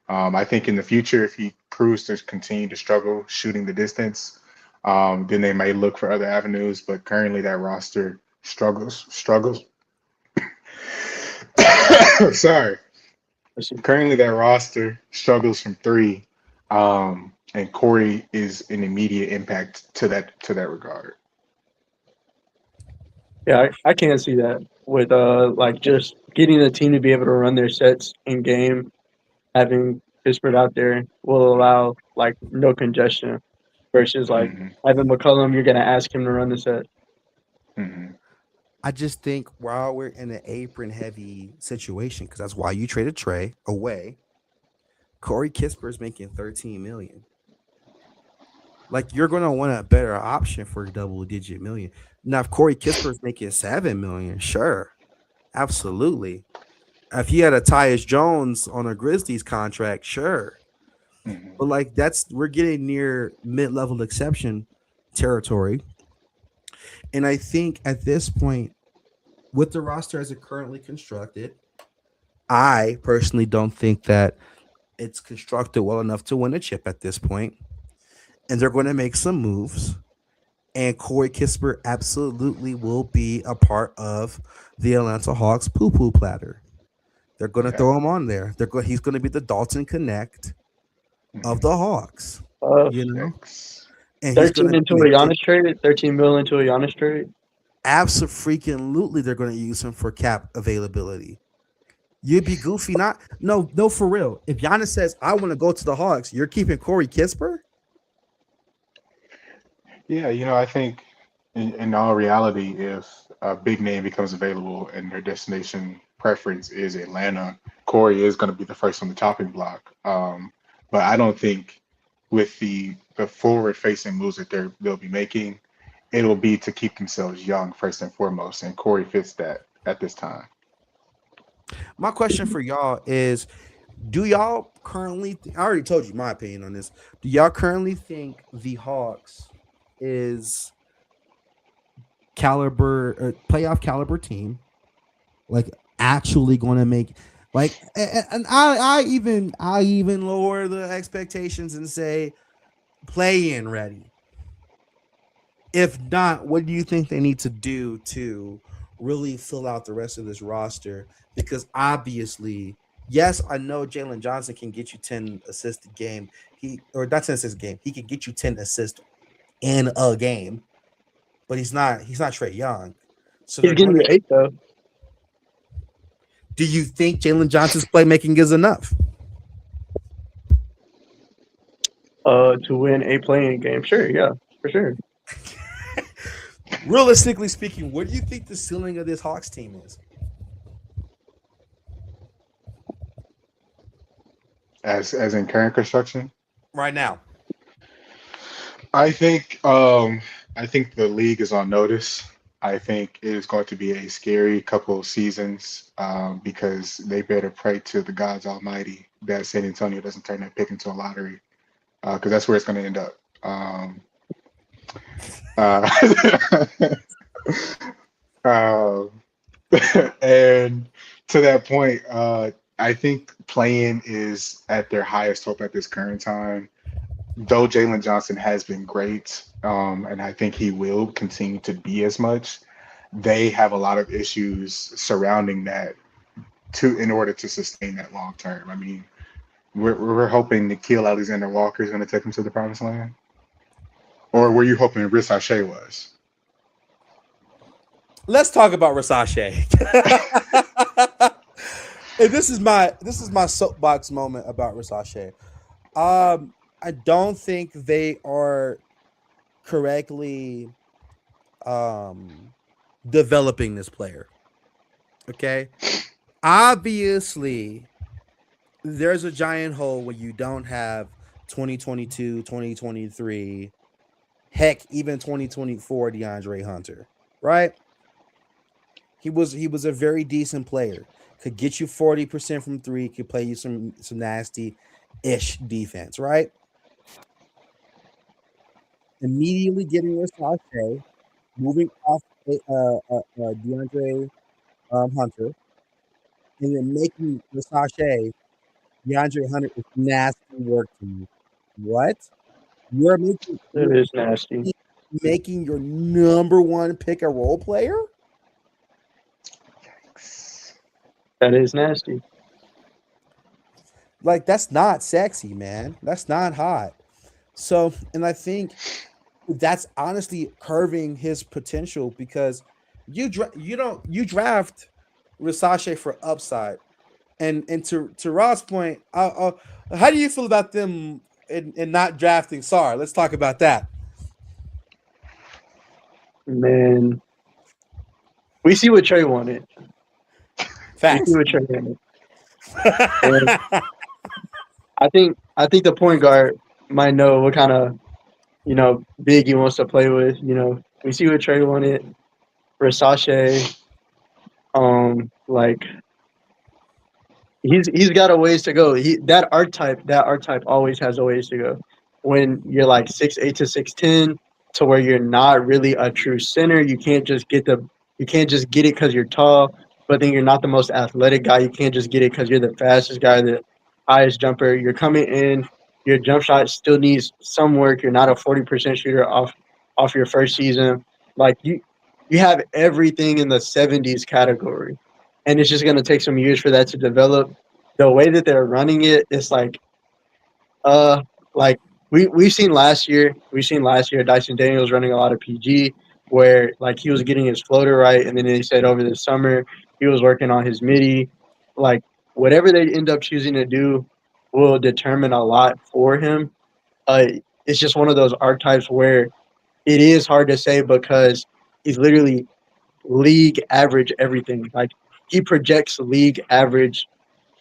[SPEAKER 5] I think in the future, if he proves to continue to struggle shooting the distance, then they may look for other avenues. But currently, that roster struggles. Sorry. Currently, that roster struggles from three, and Corey is an immediate impact to that regard.
[SPEAKER 6] Yeah, I can't see that with like just getting the team to be able to run their sets in game. Having Pittsburgh out there will allow like no congestion versus like
[SPEAKER 5] Hmm.
[SPEAKER 6] having McCollum. You're gonna ask him to run the set.
[SPEAKER 5] Hmm.
[SPEAKER 4] I just think while we're in an apron heavy situation, because that's why you traded Trae away, Corey Kisper's making 13 million. Like you're gonna want a better option for double digit million. Now, if Corey Kisper's making 7 million, sure, absolutely. If he had a Tyus Jones on a Grizzlies contract, sure.
[SPEAKER 5] Hmm.
[SPEAKER 4] But like we're getting near mid-level exception territory. And I think at this point, with the roster as it currently constructed, I personally don't think that it's constructed well enough to win a chip at this point. And they're going to make some moves. And Corey Kisper absolutely will be a part of the Atlanta Hawks poo-poo platter. They're going to
[SPEAKER 5] Okay.
[SPEAKER 4] throw him on there. He's going to be the Dalton Connect of
[SPEAKER 5] Hmm.
[SPEAKER 4] the Hawks,
[SPEAKER 6] Uh,
[SPEAKER 4] you know?
[SPEAKER 5] Yikes.
[SPEAKER 4] And he's going
[SPEAKER 6] 13
[SPEAKER 4] to
[SPEAKER 6] into a Giannis trade. 13 mil into a Giannis trade.
[SPEAKER 4] absolutely they're going to use him for cap availability. You'd be goofy, no, for real. If Giannis says, I want to go to the Hawks, you're keeping Corey Kisper?
[SPEAKER 5] Yeah, I think in all reality, if a big name becomes available and their destination preference is Atlanta, Corey is going to be the first on the chopping block. But I don't think with the forward facing moves that they'll be making, it'll be to keep themselves young first and foremost, and Corey fits that at this time.
[SPEAKER 4] My question for y'all is, do y'all currently I already told you my opinion on this. Do y'all currently think the Hawks is playoff caliber team, like actually going to make like and I even lower the expectations and say play in ready? If not, what do you think they need to do to really fill out the rest of this roster? Because obviously, yes, I know Jalen Johnson can get you 10 assists a game. Or not 10 assists a game. He can get you 10 assists in a game, but he's not Trae Young. So
[SPEAKER 6] He's
[SPEAKER 4] they're
[SPEAKER 6] getting
[SPEAKER 4] going
[SPEAKER 6] you
[SPEAKER 4] to.
[SPEAKER 6] 8 though.
[SPEAKER 4] Do you think Jalen Johnson's playmaking is enough?
[SPEAKER 6] To win a playing game. Sure, yeah, for sure.
[SPEAKER 4] Realistically speaking, what do you think the ceiling of this Hawks team is
[SPEAKER 5] As in current construction,
[SPEAKER 4] right now?
[SPEAKER 5] I think the league is on notice. I think it is going to be a scary couple of seasons because they better pray to the gods Almighty that San Antonio doesn't turn that pick into a lottery because that's where it's going to end up. Uh, uh, and to that point, I think playing is at their highest hope at this current time. Though Jalen Johnson has been great, and I think he will continue to be as much, they have a lot of issues surrounding that in order to sustain that long term. I mean, we're hoping Nikhil Alexander Walker is going to take him to the promised land, or were you hoping Rishache was?
[SPEAKER 4] Let's talk about Rasashe. And this is my soapbox moment about Rasashe. I don't think they are correctly developing this player. Okay. Obviously, there's a giant hole when you don't have 2022, 2023, heck, even 2024 DeAndre Hunter, right? He was a very decent player. Could get you 40% from three, could play you some nasty ish defense, right? Immediately getting Rashache, moving off DeAndre Hunter, and then making Rashache DeAndre Hunter is nasty work to you. What? You're
[SPEAKER 6] It is nasty.
[SPEAKER 4] making your number one pick a role player?
[SPEAKER 6] That is nasty.
[SPEAKER 4] Like that's not sexy, man. That's not hot. So, and I think that's honestly curving his potential because you draft Versace for upside, and to Rod's point, how do you feel about them in not drafting Sar? Let's talk about that.
[SPEAKER 6] Man, we see what Trae wanted. We
[SPEAKER 4] Facts.
[SPEAKER 6] see what Trae wanted. And I think the point guard might know what kind of big he wants to play with. We see what Trae wanted. Versace, like he's got a ways to go. That archetype always has a ways to go. When you're like 6'8" to 6'10", to where you're not really a true center, you can't just get it because you're tall. But then you're not the most athletic guy. You can't just get it because you're the fastest guy, the highest jumper. You're coming in. Your jump shot still needs some work. You're not a 40% shooter off your first season. Like you have everything in the 70s category, and it's just going to take some years for that to develop. The way that they're running it, it's like like we've seen last year. Dyson Daniels running a lot of PG, where like he was getting his floater right, and then they said over the summer he was working on his midi. Like whatever they end up choosing to do will determine a lot for him. It's just one of those archetypes where it is hard to say because he's literally league average everything. Like he projects league average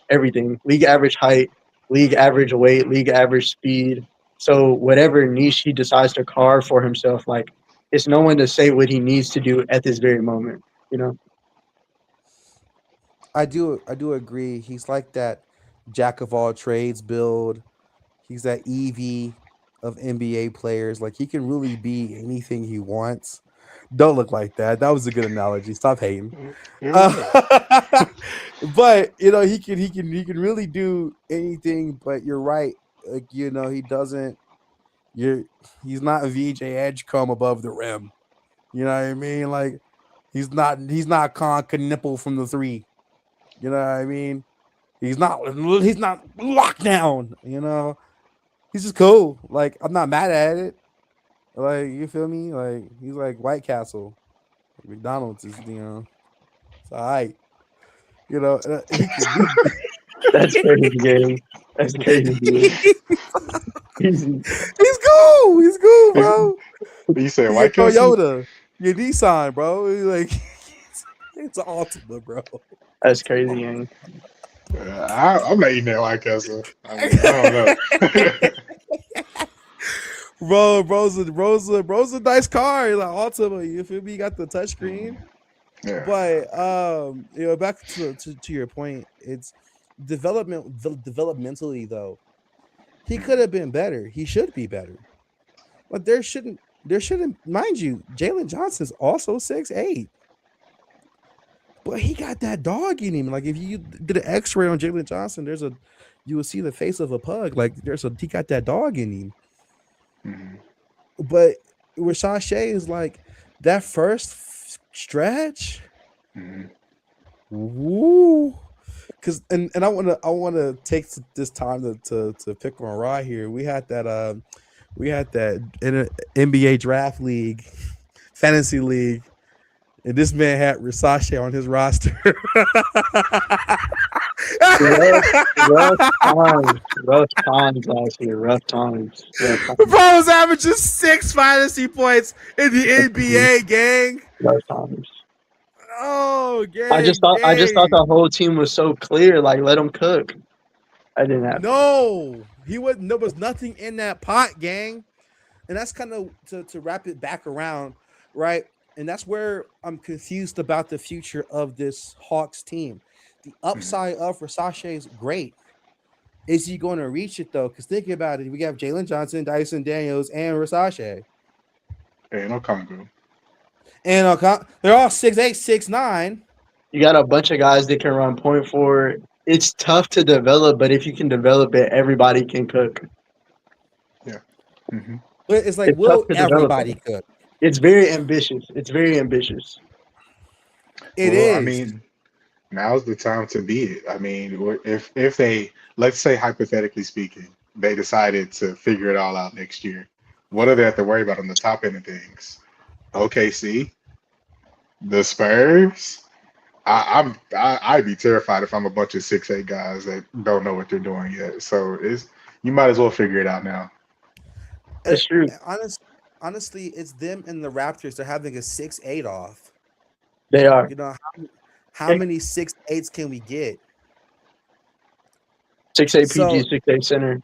[SPEAKER 6] everything, league average height, league average weight, league average speed. So whatever niche he decides to carve for himself, like it's no one to say what he needs to do at this very moment.
[SPEAKER 4] I do agree. He's like that jack of all trades build. He's that EV of NBA players. Like he can really be anything he wants. Don't look like that. That was a good analogy. Stop hating. But he can really do anything. But you're right. Like he doesn't. He's not VJ Edgecombe above the rim. You know what I mean? Like he's not Con Knipple from the three. You know what I mean? He's not locked down. He's just cool. Like I'm not mad at it. Like you feel me? Like he's like White Castle. McDonald's is it's all right. He can
[SPEAKER 6] That's crazy, gang. That's crazy, dude.
[SPEAKER 4] he's cool. He's cool, bro.
[SPEAKER 5] You said
[SPEAKER 4] He's
[SPEAKER 5] White
[SPEAKER 4] your
[SPEAKER 5] Castle?
[SPEAKER 4] Toyota, your Nissan, bro. He's like it's an Ultima, bro.
[SPEAKER 6] That's crazy, gang.
[SPEAKER 5] I'm not eating that White Castle. I don't know.
[SPEAKER 4] Bro's a nice car. Like Ultima, you feel me? You got the touchscreen.
[SPEAKER 5] Yeah.
[SPEAKER 4] But back to your point, it's developmentally though. He could have been better. He should be better. But there shouldn't mind you, Jalen Johnson's also 6'8". But he got that dog in him. Like if you did an X-ray on Jalen Johnson, you will see the face of a pug. Like he got that dog in him.
[SPEAKER 5] Mm-hmm.
[SPEAKER 4] But Rashawn is like that first stretch.
[SPEAKER 5] Mm-hmm.
[SPEAKER 4] Woo. Cause and I wanna take this time to pick on Rod here. We had that in an NBA draft league, fantasy league. And this man had Versace on his roster.
[SPEAKER 6] Rough times last year. Rough times.
[SPEAKER 4] Bro was averaging 6 fantasy points in the NBA, gang.
[SPEAKER 6] Rough times.
[SPEAKER 4] Oh, gang.
[SPEAKER 6] I just thought the whole team was so clear. Like, let them cook. I didn't have.
[SPEAKER 4] No, he wasn't. There was nothing in that pot, gang. And that's kind of to wrap it back around, right? And that's where I'm confused about the future of this Hawks team. The upside of Versace is great. Is he going to reach it, though? Because think about it. We have Jalen Johnson, Dyson Daniels, and Versace.
[SPEAKER 5] Hey, no Congo.
[SPEAKER 4] And they're all 6'8", 6'9".
[SPEAKER 6] You got a bunch of guys that can run point forward. It's tough to develop, but if you can develop it, everybody can cook.
[SPEAKER 5] Yeah. Mm-hmm.
[SPEAKER 4] But it's like, will everybody cook?
[SPEAKER 6] It's very ambitious. It is.
[SPEAKER 5] I mean, now's the time to be it. I mean, if they, let's say hypothetically speaking, they decided to figure it all out next year, what do they have to worry about on the top end of things? OKC, the Spurs. I'd be terrified if I'm a bunch of 6'8" guys that don't know what they're doing yet. So you might as well figure it out now.
[SPEAKER 6] That's true.
[SPEAKER 4] Honestly, it's them and the Raptors. They're having a 6'8" off.
[SPEAKER 6] They are.
[SPEAKER 4] You know how many 6'8s can we get?
[SPEAKER 6] 6'8"
[SPEAKER 4] So-
[SPEAKER 6] PG, 6'8" center.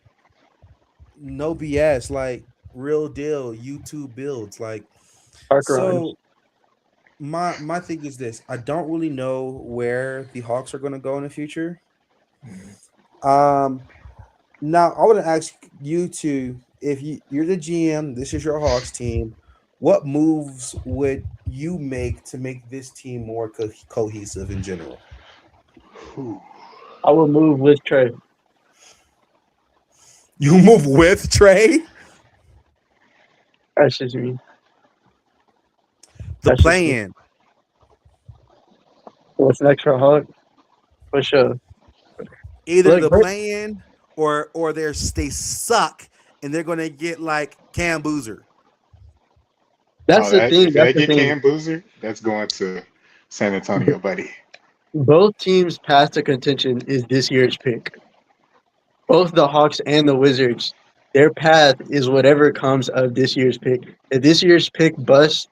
[SPEAKER 4] No BS, like real deal. YouTube builds like
[SPEAKER 6] Parker
[SPEAKER 4] so. My thing is this: I don't really know where the Hawks are going to go in the future. Now I want to ask you two: if you're the GM, this is your Hawks team. What moves would you make to make this team more cohesive in general?
[SPEAKER 6] I would move with Trae.
[SPEAKER 4] You move with Trae?
[SPEAKER 6] That's just me.
[SPEAKER 4] The
[SPEAKER 6] That's just me.
[SPEAKER 4] play-in.
[SPEAKER 6] What's next for Hawk? For sure.
[SPEAKER 4] Either
[SPEAKER 6] Look,
[SPEAKER 4] the
[SPEAKER 6] Bert-
[SPEAKER 4] play-in or they suck and they're gonna get like Cam Boozer.
[SPEAKER 6] That's the thing.
[SPEAKER 5] If
[SPEAKER 6] That's
[SPEAKER 5] they
[SPEAKER 6] the
[SPEAKER 5] get
[SPEAKER 6] thing.
[SPEAKER 5] Cam Boozer, that's going to San Antonio, buddy.
[SPEAKER 6] Both teams' path to contention is this year's pick. Both the Hawks and the Wizards, their path is whatever comes of this year's pick. If this year's pick busts,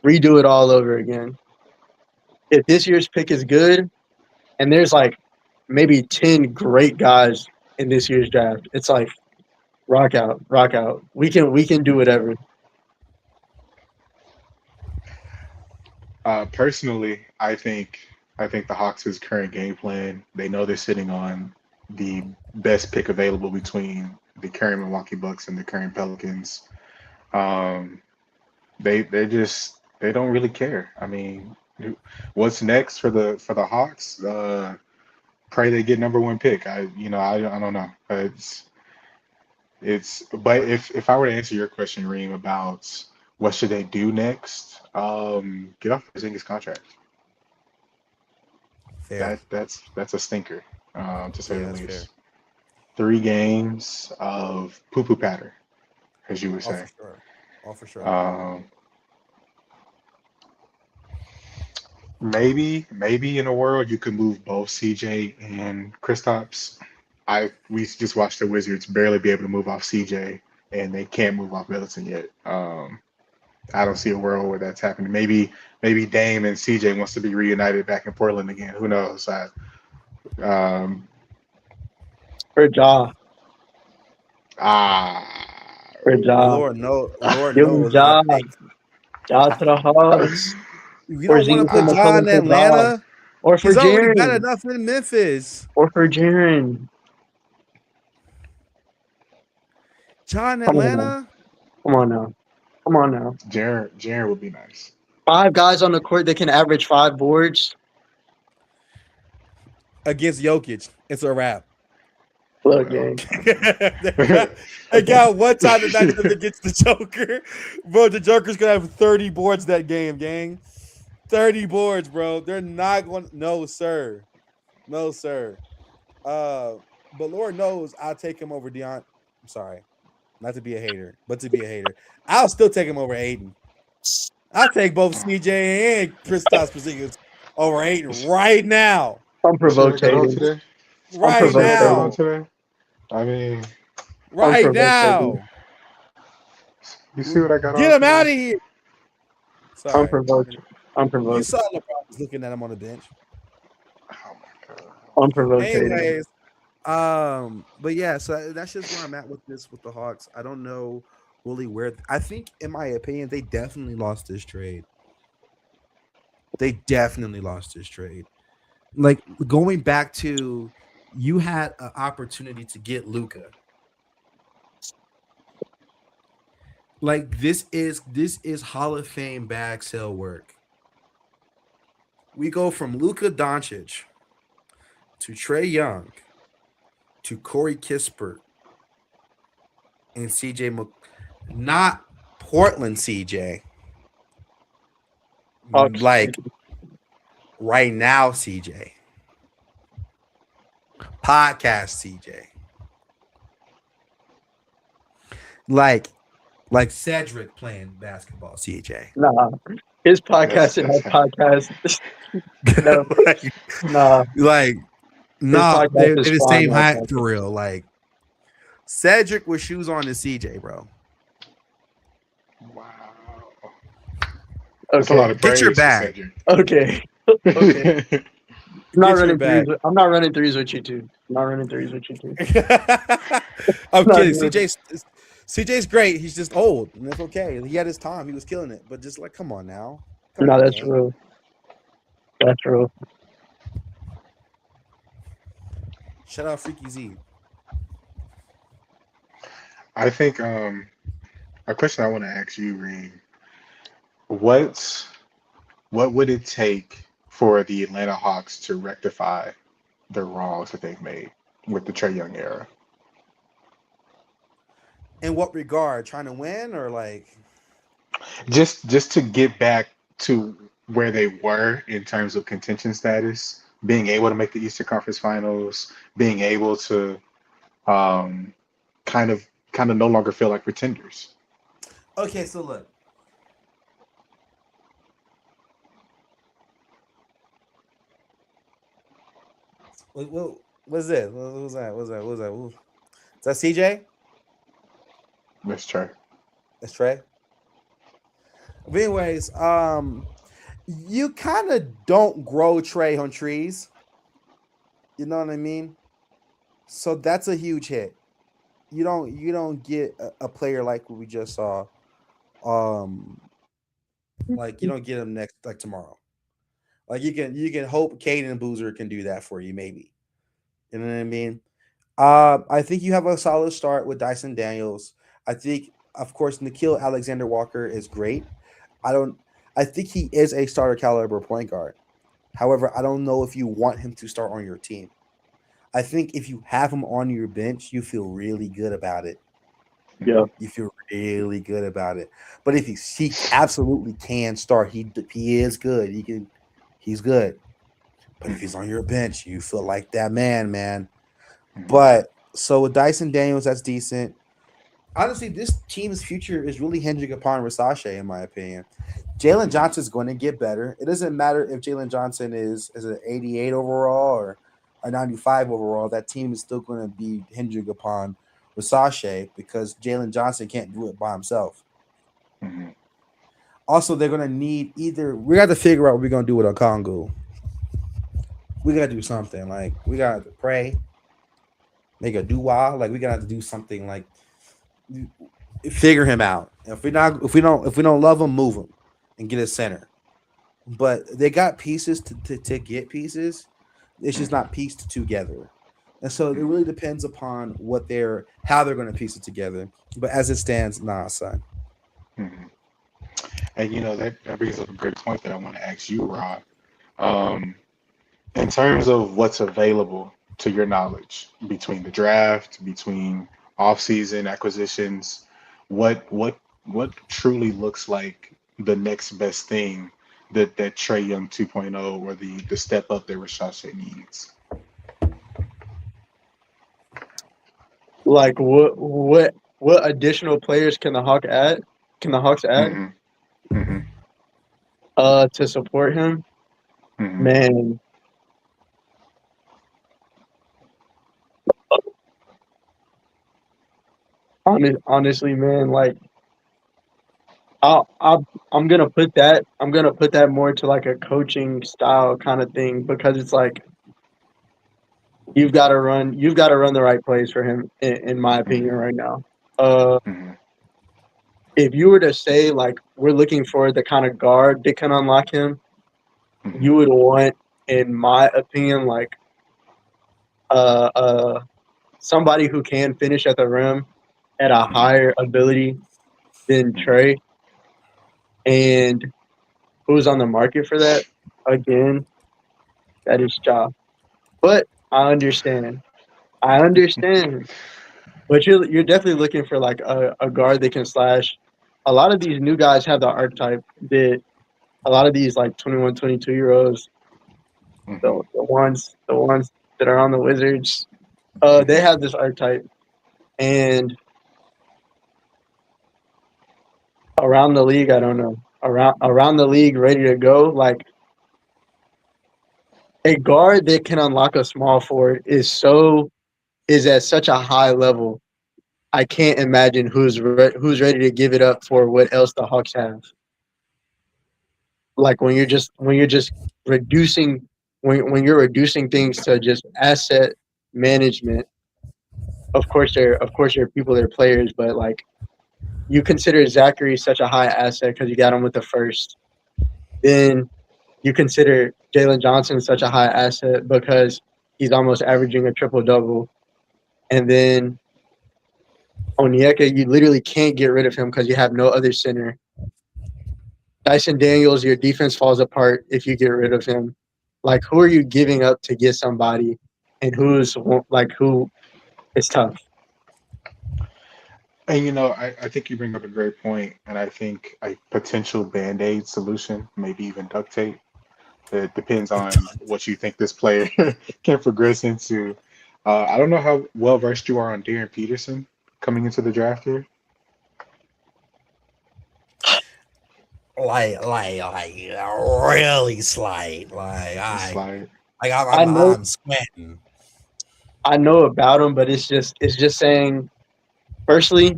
[SPEAKER 6] redo it all over again. If this year's pick is good, and there's like maybe 10 great guys in this year's draft, it's like rock out, rock out. We can do whatever.
[SPEAKER 5] Personally, I think the Hawks' current game plan. They know they're sitting on the best pick available between the current Milwaukee Bucks and the current Pelicans. Um, they don't really care. I mean, what's next for the Hawks? Pray they get number one pick. I don't know. It's but if I were to answer your question, Reem, about what should they do next, get off Porzingis' contract.
[SPEAKER 4] Fair.
[SPEAKER 5] That's a stinker, to say
[SPEAKER 4] Yeah,
[SPEAKER 5] the
[SPEAKER 4] that's
[SPEAKER 5] least.
[SPEAKER 4] fair.
[SPEAKER 5] 3 games of poo poo patter, as you would
[SPEAKER 4] Oh,
[SPEAKER 5] say.
[SPEAKER 4] for sure. Oh, for sure.
[SPEAKER 5] Maybe in a world you could move both CJ and Kristaps. We just watched the Wizards barely be able to move off CJ, and they can't move off Middleton yet. I don't see a world where that's happening. Maybe Dame and CJ wants to be reunited back in Portland again. Who knows?
[SPEAKER 6] For Ja.
[SPEAKER 5] Ah,
[SPEAKER 6] For Ja.
[SPEAKER 4] Lord
[SPEAKER 6] Give him
[SPEAKER 4] knows.
[SPEAKER 6] Ja. Ja to the Hawks.
[SPEAKER 4] You don't want to
[SPEAKER 6] Porzingis
[SPEAKER 4] put
[SPEAKER 6] and
[SPEAKER 4] John in
[SPEAKER 6] McCollum for Ja.
[SPEAKER 4] Atlanta.
[SPEAKER 6] Or for
[SPEAKER 4] He's already bad
[SPEAKER 6] Jaren.
[SPEAKER 4] enough in Memphis.
[SPEAKER 6] Or for Jaren.
[SPEAKER 4] John in
[SPEAKER 6] Come on now.
[SPEAKER 4] Atlanta.
[SPEAKER 6] Come on now. Come on now.
[SPEAKER 5] Jaren would be nice.
[SPEAKER 6] 5 guys on the court that can average 5 boards.
[SPEAKER 4] Against Jokic, it's a wrap.
[SPEAKER 6] Look,
[SPEAKER 5] Well.
[SPEAKER 6] gang.
[SPEAKER 4] I got one time to match them against the Joker. Bro, the Joker's going to have 30 boards that game, gang. 30 boards, bro. They're not going to. No, sir. No, sir. But Lord knows I'll take him over Deion. I'm sorry. Not to be a hater, but to be a hater. I'll still take him over Aiden. I'll take both CJ and Kristaps Porzingis over Aiden right now.
[SPEAKER 6] Unprovoked
[SPEAKER 5] See what I got on
[SPEAKER 6] hating.
[SPEAKER 5] today?
[SPEAKER 4] Right
[SPEAKER 5] See what I got on
[SPEAKER 4] now.
[SPEAKER 5] today? I mean,
[SPEAKER 4] Right
[SPEAKER 6] Unprovoked
[SPEAKER 4] now.
[SPEAKER 5] you see what I got on
[SPEAKER 4] Get him
[SPEAKER 5] today?
[SPEAKER 4] out of here. Sorry.
[SPEAKER 6] Unprovoked.
[SPEAKER 4] You
[SPEAKER 6] Unprovoked.
[SPEAKER 4] saw LeBron was looking at him on the bench.
[SPEAKER 5] Oh my god.
[SPEAKER 6] Unprovoked hating.
[SPEAKER 4] Anyways, but yeah, so that's just where I'm at with the Hawks. I don't know really where. I think, in my opinion, they definitely lost this trade. They definitely lost this trade. Like going back to, you had an opportunity to get Luka. Like this is Hall of Fame bag sale work. We go from Luka Doncic to Trae Young to Corey Kispert and not Portland CJ.
[SPEAKER 6] Hawks.
[SPEAKER 4] Like right now, CJ. Podcast CJ. Like Cedric playing basketball, CJ.
[SPEAKER 6] Nah, his podcast and
[SPEAKER 5] That's
[SPEAKER 6] her podcast. No,
[SPEAKER 4] like,
[SPEAKER 6] nah,
[SPEAKER 4] like,
[SPEAKER 6] his
[SPEAKER 4] nah,
[SPEAKER 6] podcast
[SPEAKER 4] they're
[SPEAKER 6] is
[SPEAKER 4] the
[SPEAKER 6] fine.
[SPEAKER 4] same height for real. Like Cedric with shoes on to CJ, bro.
[SPEAKER 5] wow. That's a lot
[SPEAKER 6] Okay,
[SPEAKER 5] of
[SPEAKER 4] Get your
[SPEAKER 5] praise for
[SPEAKER 4] bag.
[SPEAKER 5] Cedric.
[SPEAKER 6] okay, okay. I'm not
[SPEAKER 4] Get your
[SPEAKER 6] running threes.
[SPEAKER 4] bag.
[SPEAKER 6] I'm not running threes with you two. I'm not running threes with you two.
[SPEAKER 4] I'm
[SPEAKER 6] Not
[SPEAKER 4] kidding.
[SPEAKER 6] doing it.
[SPEAKER 4] CJ's great. He's just old, and that's okay. He had his time. He was killing it. But just like, come on now. Come
[SPEAKER 6] No,
[SPEAKER 4] on,
[SPEAKER 6] that's
[SPEAKER 4] man.
[SPEAKER 6] real. That's real.
[SPEAKER 4] Shout out Freaky Z.
[SPEAKER 5] I think a question I want to ask you, Reem, what what would it take for the Atlanta Hawks to rectify the wrongs that they've made with the Trae Young era?
[SPEAKER 4] In what regard? Trying to win or like?
[SPEAKER 5] Just to get back to where they were in terms of contention status, being able to make the Eastern Conference Finals, being able to um, kind of no longer feel like pretenders.
[SPEAKER 4] Okay, so look. What's this? What's that? What's that? What's that? Ooh. Is that CJ?
[SPEAKER 5] That's Trae.
[SPEAKER 4] That's Trae. But anyways, you kind of don't grow Trae on trees. You know what I mean? So that's a huge hit. You don't get a player like what we just saw. Like you don't get him next like tomorrow. Like you can hope Caden Boozer can do that for you, maybe. You know what I mean? I think you have a solid start with Dyson Daniels. I think, of course, Nikhil Alexander Walker is great. I don't. I think he is a starter caliber point guard. However, I don't know if you want him to start on your team. I think if you have him on your bench, you feel really good about it.
[SPEAKER 6] Yeah.
[SPEAKER 4] You feel really good about it. But if he absolutely can start, he is good. He's good. But if he's on your bench, you feel like that man. But so with Dyson Daniels, that's decent. Honestly, this team's future is really hinging upon Rasashe, in my opinion. Jalen Johnson is going to get better. It doesn't matter if Jalen Johnson is an 88 overall or a 95 overall. That team is still going to be hinging upon Rasashe because Jalen Johnson can't do it by himself.
[SPEAKER 5] Mhm.
[SPEAKER 4] Also, they're going to need we got to figure out what we're going to do with Okongu. We got to do something. Like, we got to pray, make a dua. Like, we got to do something like figure him out. If we don't love him, move him and get a center. But they got pieces to get pieces. It's just not pieced together. And so it really depends upon how they're going to piece it together. But as it stands, nah, son.
[SPEAKER 5] Mhm. And that brings up a great point that I want to ask you, Rob. Um, in terms of what's available to your knowledge between the draft, between off-season acquisitions, what truly looks like the next best thing that Trae Young 2.0 or the step up that Rashawn needs?
[SPEAKER 6] Like what additional players can the add? Can the Hawks add
[SPEAKER 5] Hmm. Hmm.
[SPEAKER 6] to support him?
[SPEAKER 5] Hmm.
[SPEAKER 6] Man, honestly, man, like I'm gonna put that more to like a coaching style kind of thing because it's like you've got to run the right plays for him in my opinion right now.
[SPEAKER 5] Hmm.
[SPEAKER 6] If you were to say like we're looking for the kind of guard that can unlock him,
[SPEAKER 5] Hmm.
[SPEAKER 6] you would want, in my opinion, like uh uh somebody who can finish at the rim at a
[SPEAKER 5] Hmm.
[SPEAKER 6] higher ability than Trey, and who's on the market for that? Again, that is Ja. But I understand. I understand. But you're definitely looking for like a guard that can slash. A lot of these new guys have the archetype that a lot of these like 21, 22-year-olds the ones that are on the Wizards, they have this archetype, and around the league, I don't know. Around the league, ready to go. Like a guard that can unlock a small forward is at such a high level. I can't imagine who's ready to give it up for what else the Hawks have. Like when you're just reducing when you're reducing things to just asset management. Of course there are people that are players, but like you consider Zachary such a high asset because you got him with the first. Then you consider Jalen Johnson such a high asset because he's almost averaging a triple double. And then Onyeka, you literally can't get rid of him because you have no other center. Dyson Daniels, your defense falls apart if you get rid of him. Like, who are you giving up to get somebody, and who? It's tough.
[SPEAKER 5] And I think you bring up a great point, and I think a potential band-aid solution, maybe even duct tape. It depends on what you think this player can progress into. I don't know how well versed you are on Darren Peterson coming into the draft here.
[SPEAKER 4] Like really slight.
[SPEAKER 5] It's like,
[SPEAKER 6] I know
[SPEAKER 4] I'm sweating.
[SPEAKER 6] I know about him, but it's just saying. Firstly,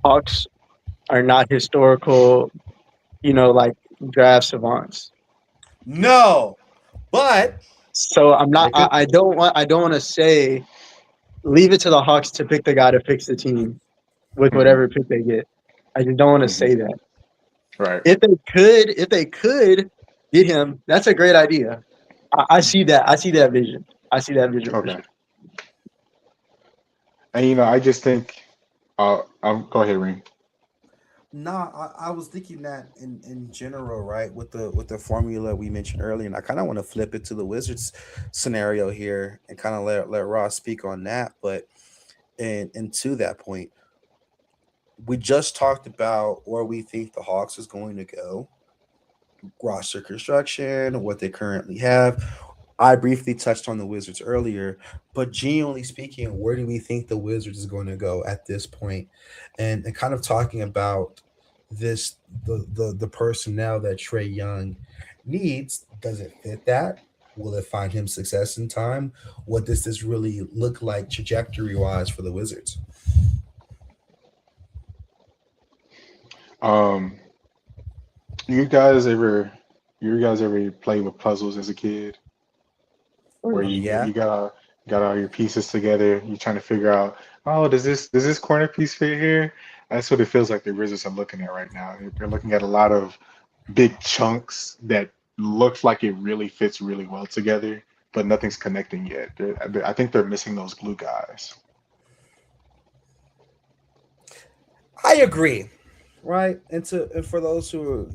[SPEAKER 6] Hawks are not historical, like draft savants.
[SPEAKER 4] No, but
[SPEAKER 6] So I'm not.
[SPEAKER 5] they could.
[SPEAKER 6] I don't want. I don't want to say leave it to the Hawks to pick the guy to fix the team with
[SPEAKER 5] Mhm,
[SPEAKER 6] whatever pick they get. I just don't want to
[SPEAKER 5] mhm,
[SPEAKER 6] say that.
[SPEAKER 5] right.
[SPEAKER 6] If they could get him, that's a great idea. I see that. I see that vision. I see that vision for
[SPEAKER 5] Okay.
[SPEAKER 6] sure.
[SPEAKER 5] And I just think, go ahead, Reem.
[SPEAKER 4] no, I was thinking that in general, right? With the formula we mentioned earlier, and I kind of want to flip it to the Wizards scenario here and kind of let Ross speak on that. But and to that point, we just talked about where we think the Hawks is going to go, roster construction, what they currently have. I briefly touched on the Wizards earlier, but genuinely speaking, where do we think the Wizards is going to go at this point? And kind of talking about this the personnel that Trae Young needs, does it fit that? Will it find him success in time? What does this really look like trajectory wise for the Wizards?
[SPEAKER 5] Um, you guys ever, you guys ever play with puzzles as a kid, where
[SPEAKER 4] Yeah.
[SPEAKER 5] you got all your pieces together, you're trying to figure out, oh, does this corner piece fit here? That's what it feels like the Wizards are looking at right now. They're looking at a lot of big chunks that looks like it really fits really well together, but nothing's connecting yet. I think they're missing those glue guys.
[SPEAKER 4] I agree. Right. And for those who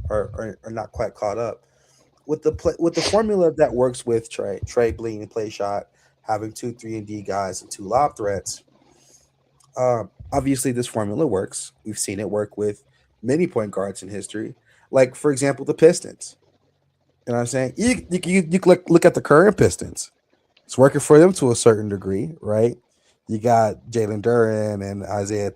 [SPEAKER 4] are not quite caught up, with the formula that works with Trey bleeding and play shot, having two 3-and-D guys and two lob threats. Obviously, this formula works. We've seen it work with many point guards in history, like for example the Pistons. You know what I'm saying? You look at the current Pistons. It's working for them to a certain degree, right? You got Jalen Duren and Isaiah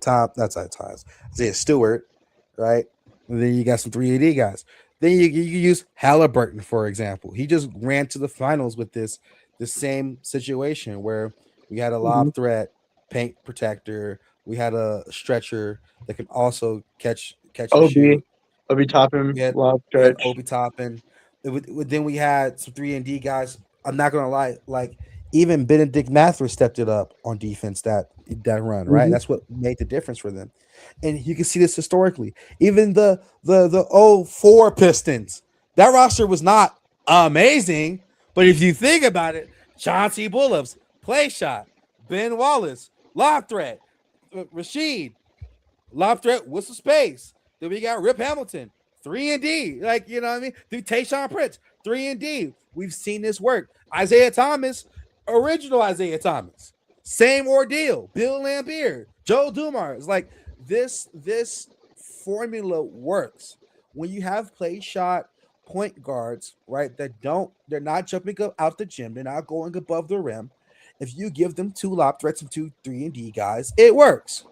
[SPEAKER 4] Stewart, right? And then you got some 3-AD guys. Then you use Halliburton, for example. He just ran to the finals with the same situation where we had a
[SPEAKER 6] Mhm.
[SPEAKER 4] lob threat, paint protector. We had a stretcher that can also catch and
[SPEAKER 6] Obi,
[SPEAKER 4] shoot.
[SPEAKER 6] Obi
[SPEAKER 4] We
[SPEAKER 6] Toppin,
[SPEAKER 4] had
[SPEAKER 6] Lob
[SPEAKER 4] we had
[SPEAKER 6] Stretch.
[SPEAKER 4] Obi Toppin. Then we had some 3-and-D guys. I'm not gonna lie, like even Benedict Mather stepped it up on defense that run, right?
[SPEAKER 6] Hmm.
[SPEAKER 4] That's what made the difference for them. And you can see this historically. Even the '04 Pistons, that roster was not amazing, but if you think about it, Chauncey Billups, play shot, Ben Wallace, lob threat, Rashid, lob threat, whistle space. Then we got Rip Hamilton, 3-and-D. Like, you know what I mean? Tayshaun Prince, 3-and-D. We've seen this work. Isaiah Thomas, original Isaiah Thomas. Same ordeal. Bill Laimbeer, Joe Dumars. It's like this formula works. When you have play shot, point guards, right, they're not jumping out the gym, they're not going above the rim. If you give them two lob threats and two 3-and-D guys, it works.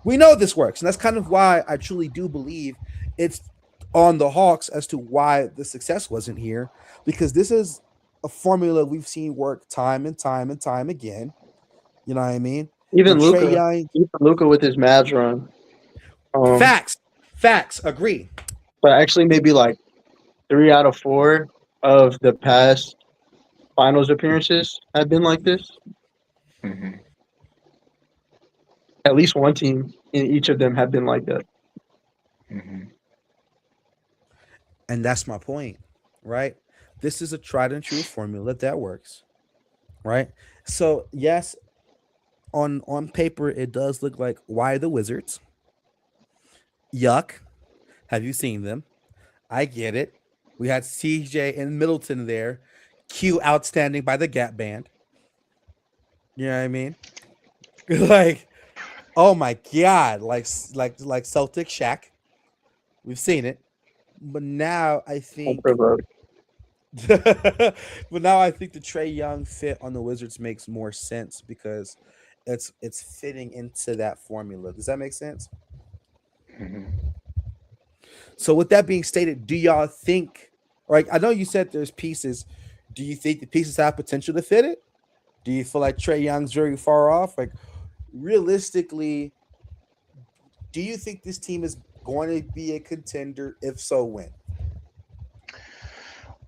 [SPEAKER 4] We know this works, and that's kind of why I truly do believe it's on the Hawks as to why the success wasn't here, because this is a formula we've seen work time and time and time again. You know what I mean?
[SPEAKER 6] Even
[SPEAKER 4] And Trey
[SPEAKER 6] Luca,
[SPEAKER 4] Young,
[SPEAKER 6] even Luca with his Mavs run.
[SPEAKER 4] facts, facts, agree.
[SPEAKER 6] But actually, maybe like 3 out of 4 of the past finals appearances have been like this.
[SPEAKER 5] Hmm.
[SPEAKER 6] At least one team in each of them have been like that.
[SPEAKER 5] Hmm.
[SPEAKER 4] And that's my point, right? This is a tried and true formula that works, right? So yes, on paper it does look like why the Wizards. Yuck. Have you seen them? I get it. We had CJ and Middleton there. Q outstanding by the Gap Band. You know what I mean? Like, oh my god, like Celtic Shaq. We've seen it. But now I think
[SPEAKER 6] Unprovoked.
[SPEAKER 4] but now I think the Trey Young fit on the Wizards makes more sense because it's fitting into that formula. Does that make sense?
[SPEAKER 5] Hmm.
[SPEAKER 4] So with that being stated, do y'all think, like, I know you said there's pieces. Do you think the pieces have potential to fit it? Do you feel like Trey Young's very far off? Like, realistically, do you think this team is going to be a contender? If so, when?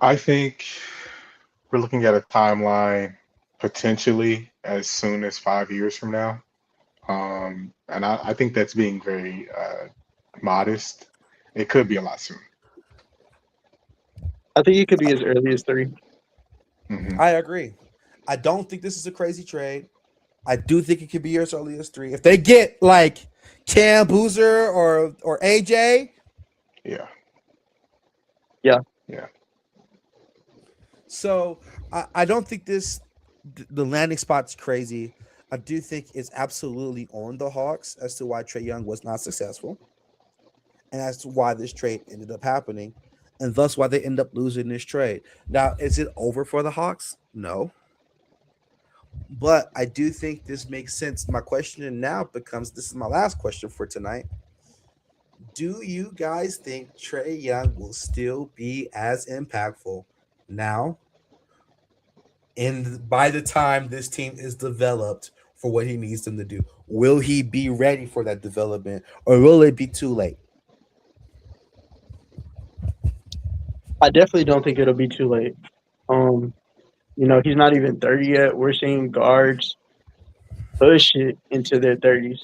[SPEAKER 5] I think we're looking at a timeline potentially as soon as 5 years from now. And I think that's being very modest. It could be a lot sooner.
[SPEAKER 6] I think it could be as early as 3.
[SPEAKER 5] Hmm.
[SPEAKER 4] I agree. I don't think this is a crazy trade. I do think it could be as early as 3. If they get like Cam Boozer or AJ,
[SPEAKER 5] Yeah.
[SPEAKER 6] Yeah.
[SPEAKER 5] Yeah.
[SPEAKER 4] so I don't think the landing spot's crazy. I do think it's absolutely on the Hawks as to why Trey Young was not successful, and as to why this trade ended up happening, and thus why they end up losing this trade. Now, is it over for the Hawks? No, but I do think this makes sense. My question now becomes: this is my last question for tonight. Do you guys think Trey Young will still be as impactful now, and by the time this team is developed for what he needs them to do? Will he be ready for that development, or will it be too late?
[SPEAKER 6] I definitely don't think it'll be too late. Um, he's not even 30 yet. We're seeing guards push it into their 30s,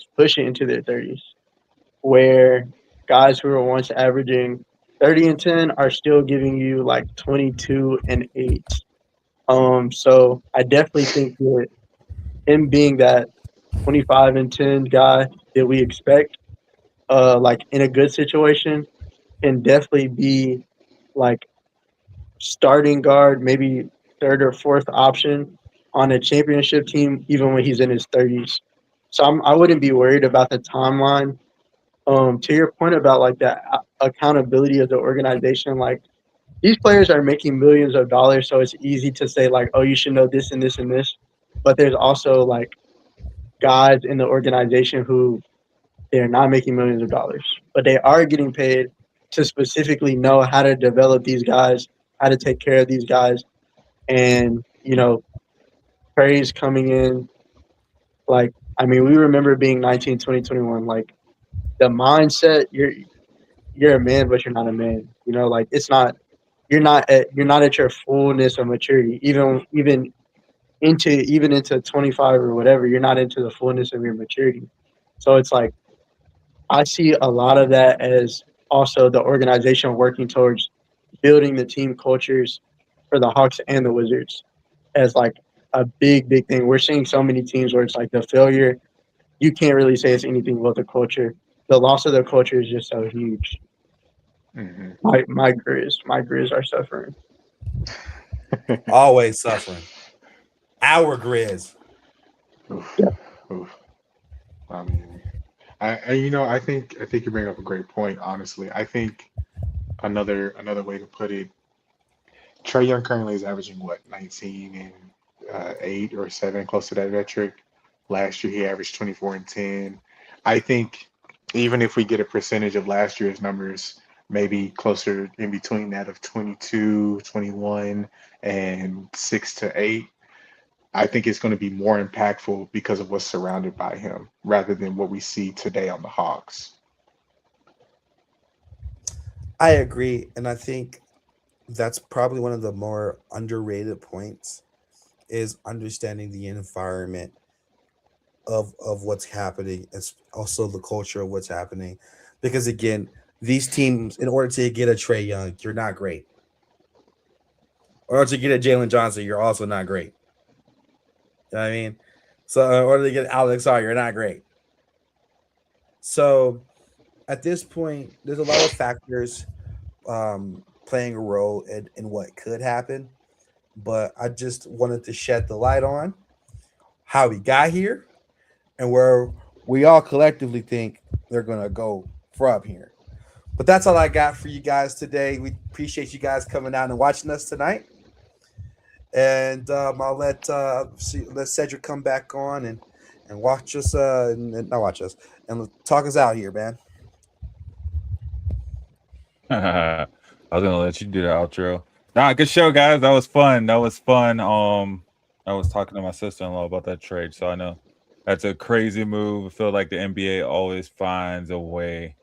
[SPEAKER 6] where guys who were once averaging 30 and 10 are still giving you like 22 and 8. So I definitely think that him being that 25 and 10 guy that we expect, like in a good situation, can definitely be like starting guard, maybe third or fourth option on a championship team, even when he's in his 30s. So I wouldn't be worried about the timeline. To your point about like the accountability of the organization, like these players are making millions of dollars, so it's easy to say like, oh, you should know this and this and this. But there's also like guys in the organization who they're not making millions of dollars, but they are getting paid to specifically know how to develop these guys, how to take care of these guys, and praise coming in. Like, I mean, we remember being 19, 20, 21. Like the mindset, you're a man, but you're not a man. Like it's not you're not at your fullness of maturity. Even into 25 or whatever, you're not into the fullness of your maturity. So it's like I see a lot of that as also the organization working towards building the team cultures for the Hawks and the Wizards as like a big, big thing. We're seeing so many teams where it's like the failure, you can't really say it's anything but the culture. The loss of the culture is just so huge.
[SPEAKER 5] Hmm.
[SPEAKER 6] My Grizz are suffering.
[SPEAKER 4] Always suffering. Our Grizz.
[SPEAKER 5] Oof.
[SPEAKER 6] Yeah,
[SPEAKER 5] Oof. I mean, I think you bring up a great point. Honestly, I think another way to put it Trae Young currently is averaging what, 19 and 8 or 7, close to that metric. Last year he averaged 24 and 10. I think even if we get a percentage of last year's numbers, maybe closer in between that of 22, 21, and 6 to 8, I think it's going to be more impactful because of what's surrounded by him rather than what we see today on the Hawks.
[SPEAKER 4] I agree, and I think that's probably one of the more underrated points is understanding the environment of what's happening. It's also the culture of what's happening. Because again, these teams, in order to get a Trae Young, you're not great. In order to get a Jalen Johnson, you're also not great. You know what I mean? So in order to get Alex R, you're not great. So at this point, there's a lot of factors playing a role in what could happen. But I just wanted to shed the light on how we got here and where we all collectively think they're going to go from here. But that's all I got for you guys today. We appreciate you guys coming out and watching us tonight. And I'll let Cedric come back on and watch us, and not watch us, and talk us out here, man.
[SPEAKER 3] I was gonna let you do the outro. Nah, good show, guys. That was fun. I was talking to my sister-in-law about that trade, so I know that's a crazy move. I feel like the NBA always finds a way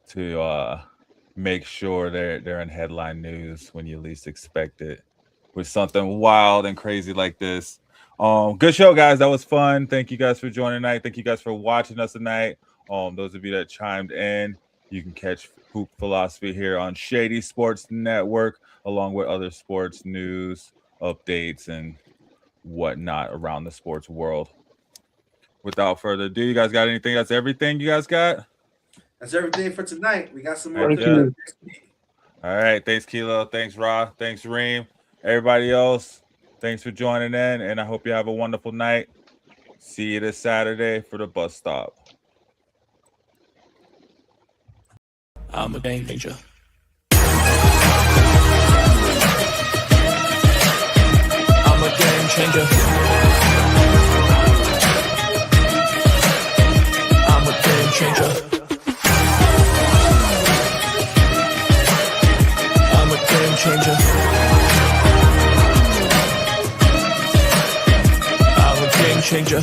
[SPEAKER 3] to make sure they're in headline news when you least expect it with something wild and crazy like this. Good show, guys. That was fun. Thank you guys for joining tonight. Thank you guys for watching us tonight. Those of you that chimed in, you can catch Hoop Philosophy here on Shady Sports Network, along with other sports news, updates, and whatnot around the sports world. Without further ado, you guys got anything? That's everything you guys got?
[SPEAKER 4] That's everything for tonight. We got some more.
[SPEAKER 3] All right. Thanks, Kilo. Thanks, Ra. Thanks, Reem. Everybody else, thanks for joining in, and I hope you have a wonderful night. See you this Saturday for the bus stop.
[SPEAKER 1] I'm a game changer. I'm a game changer. I'm a game changer. I'm a game changer. I'm a game changer.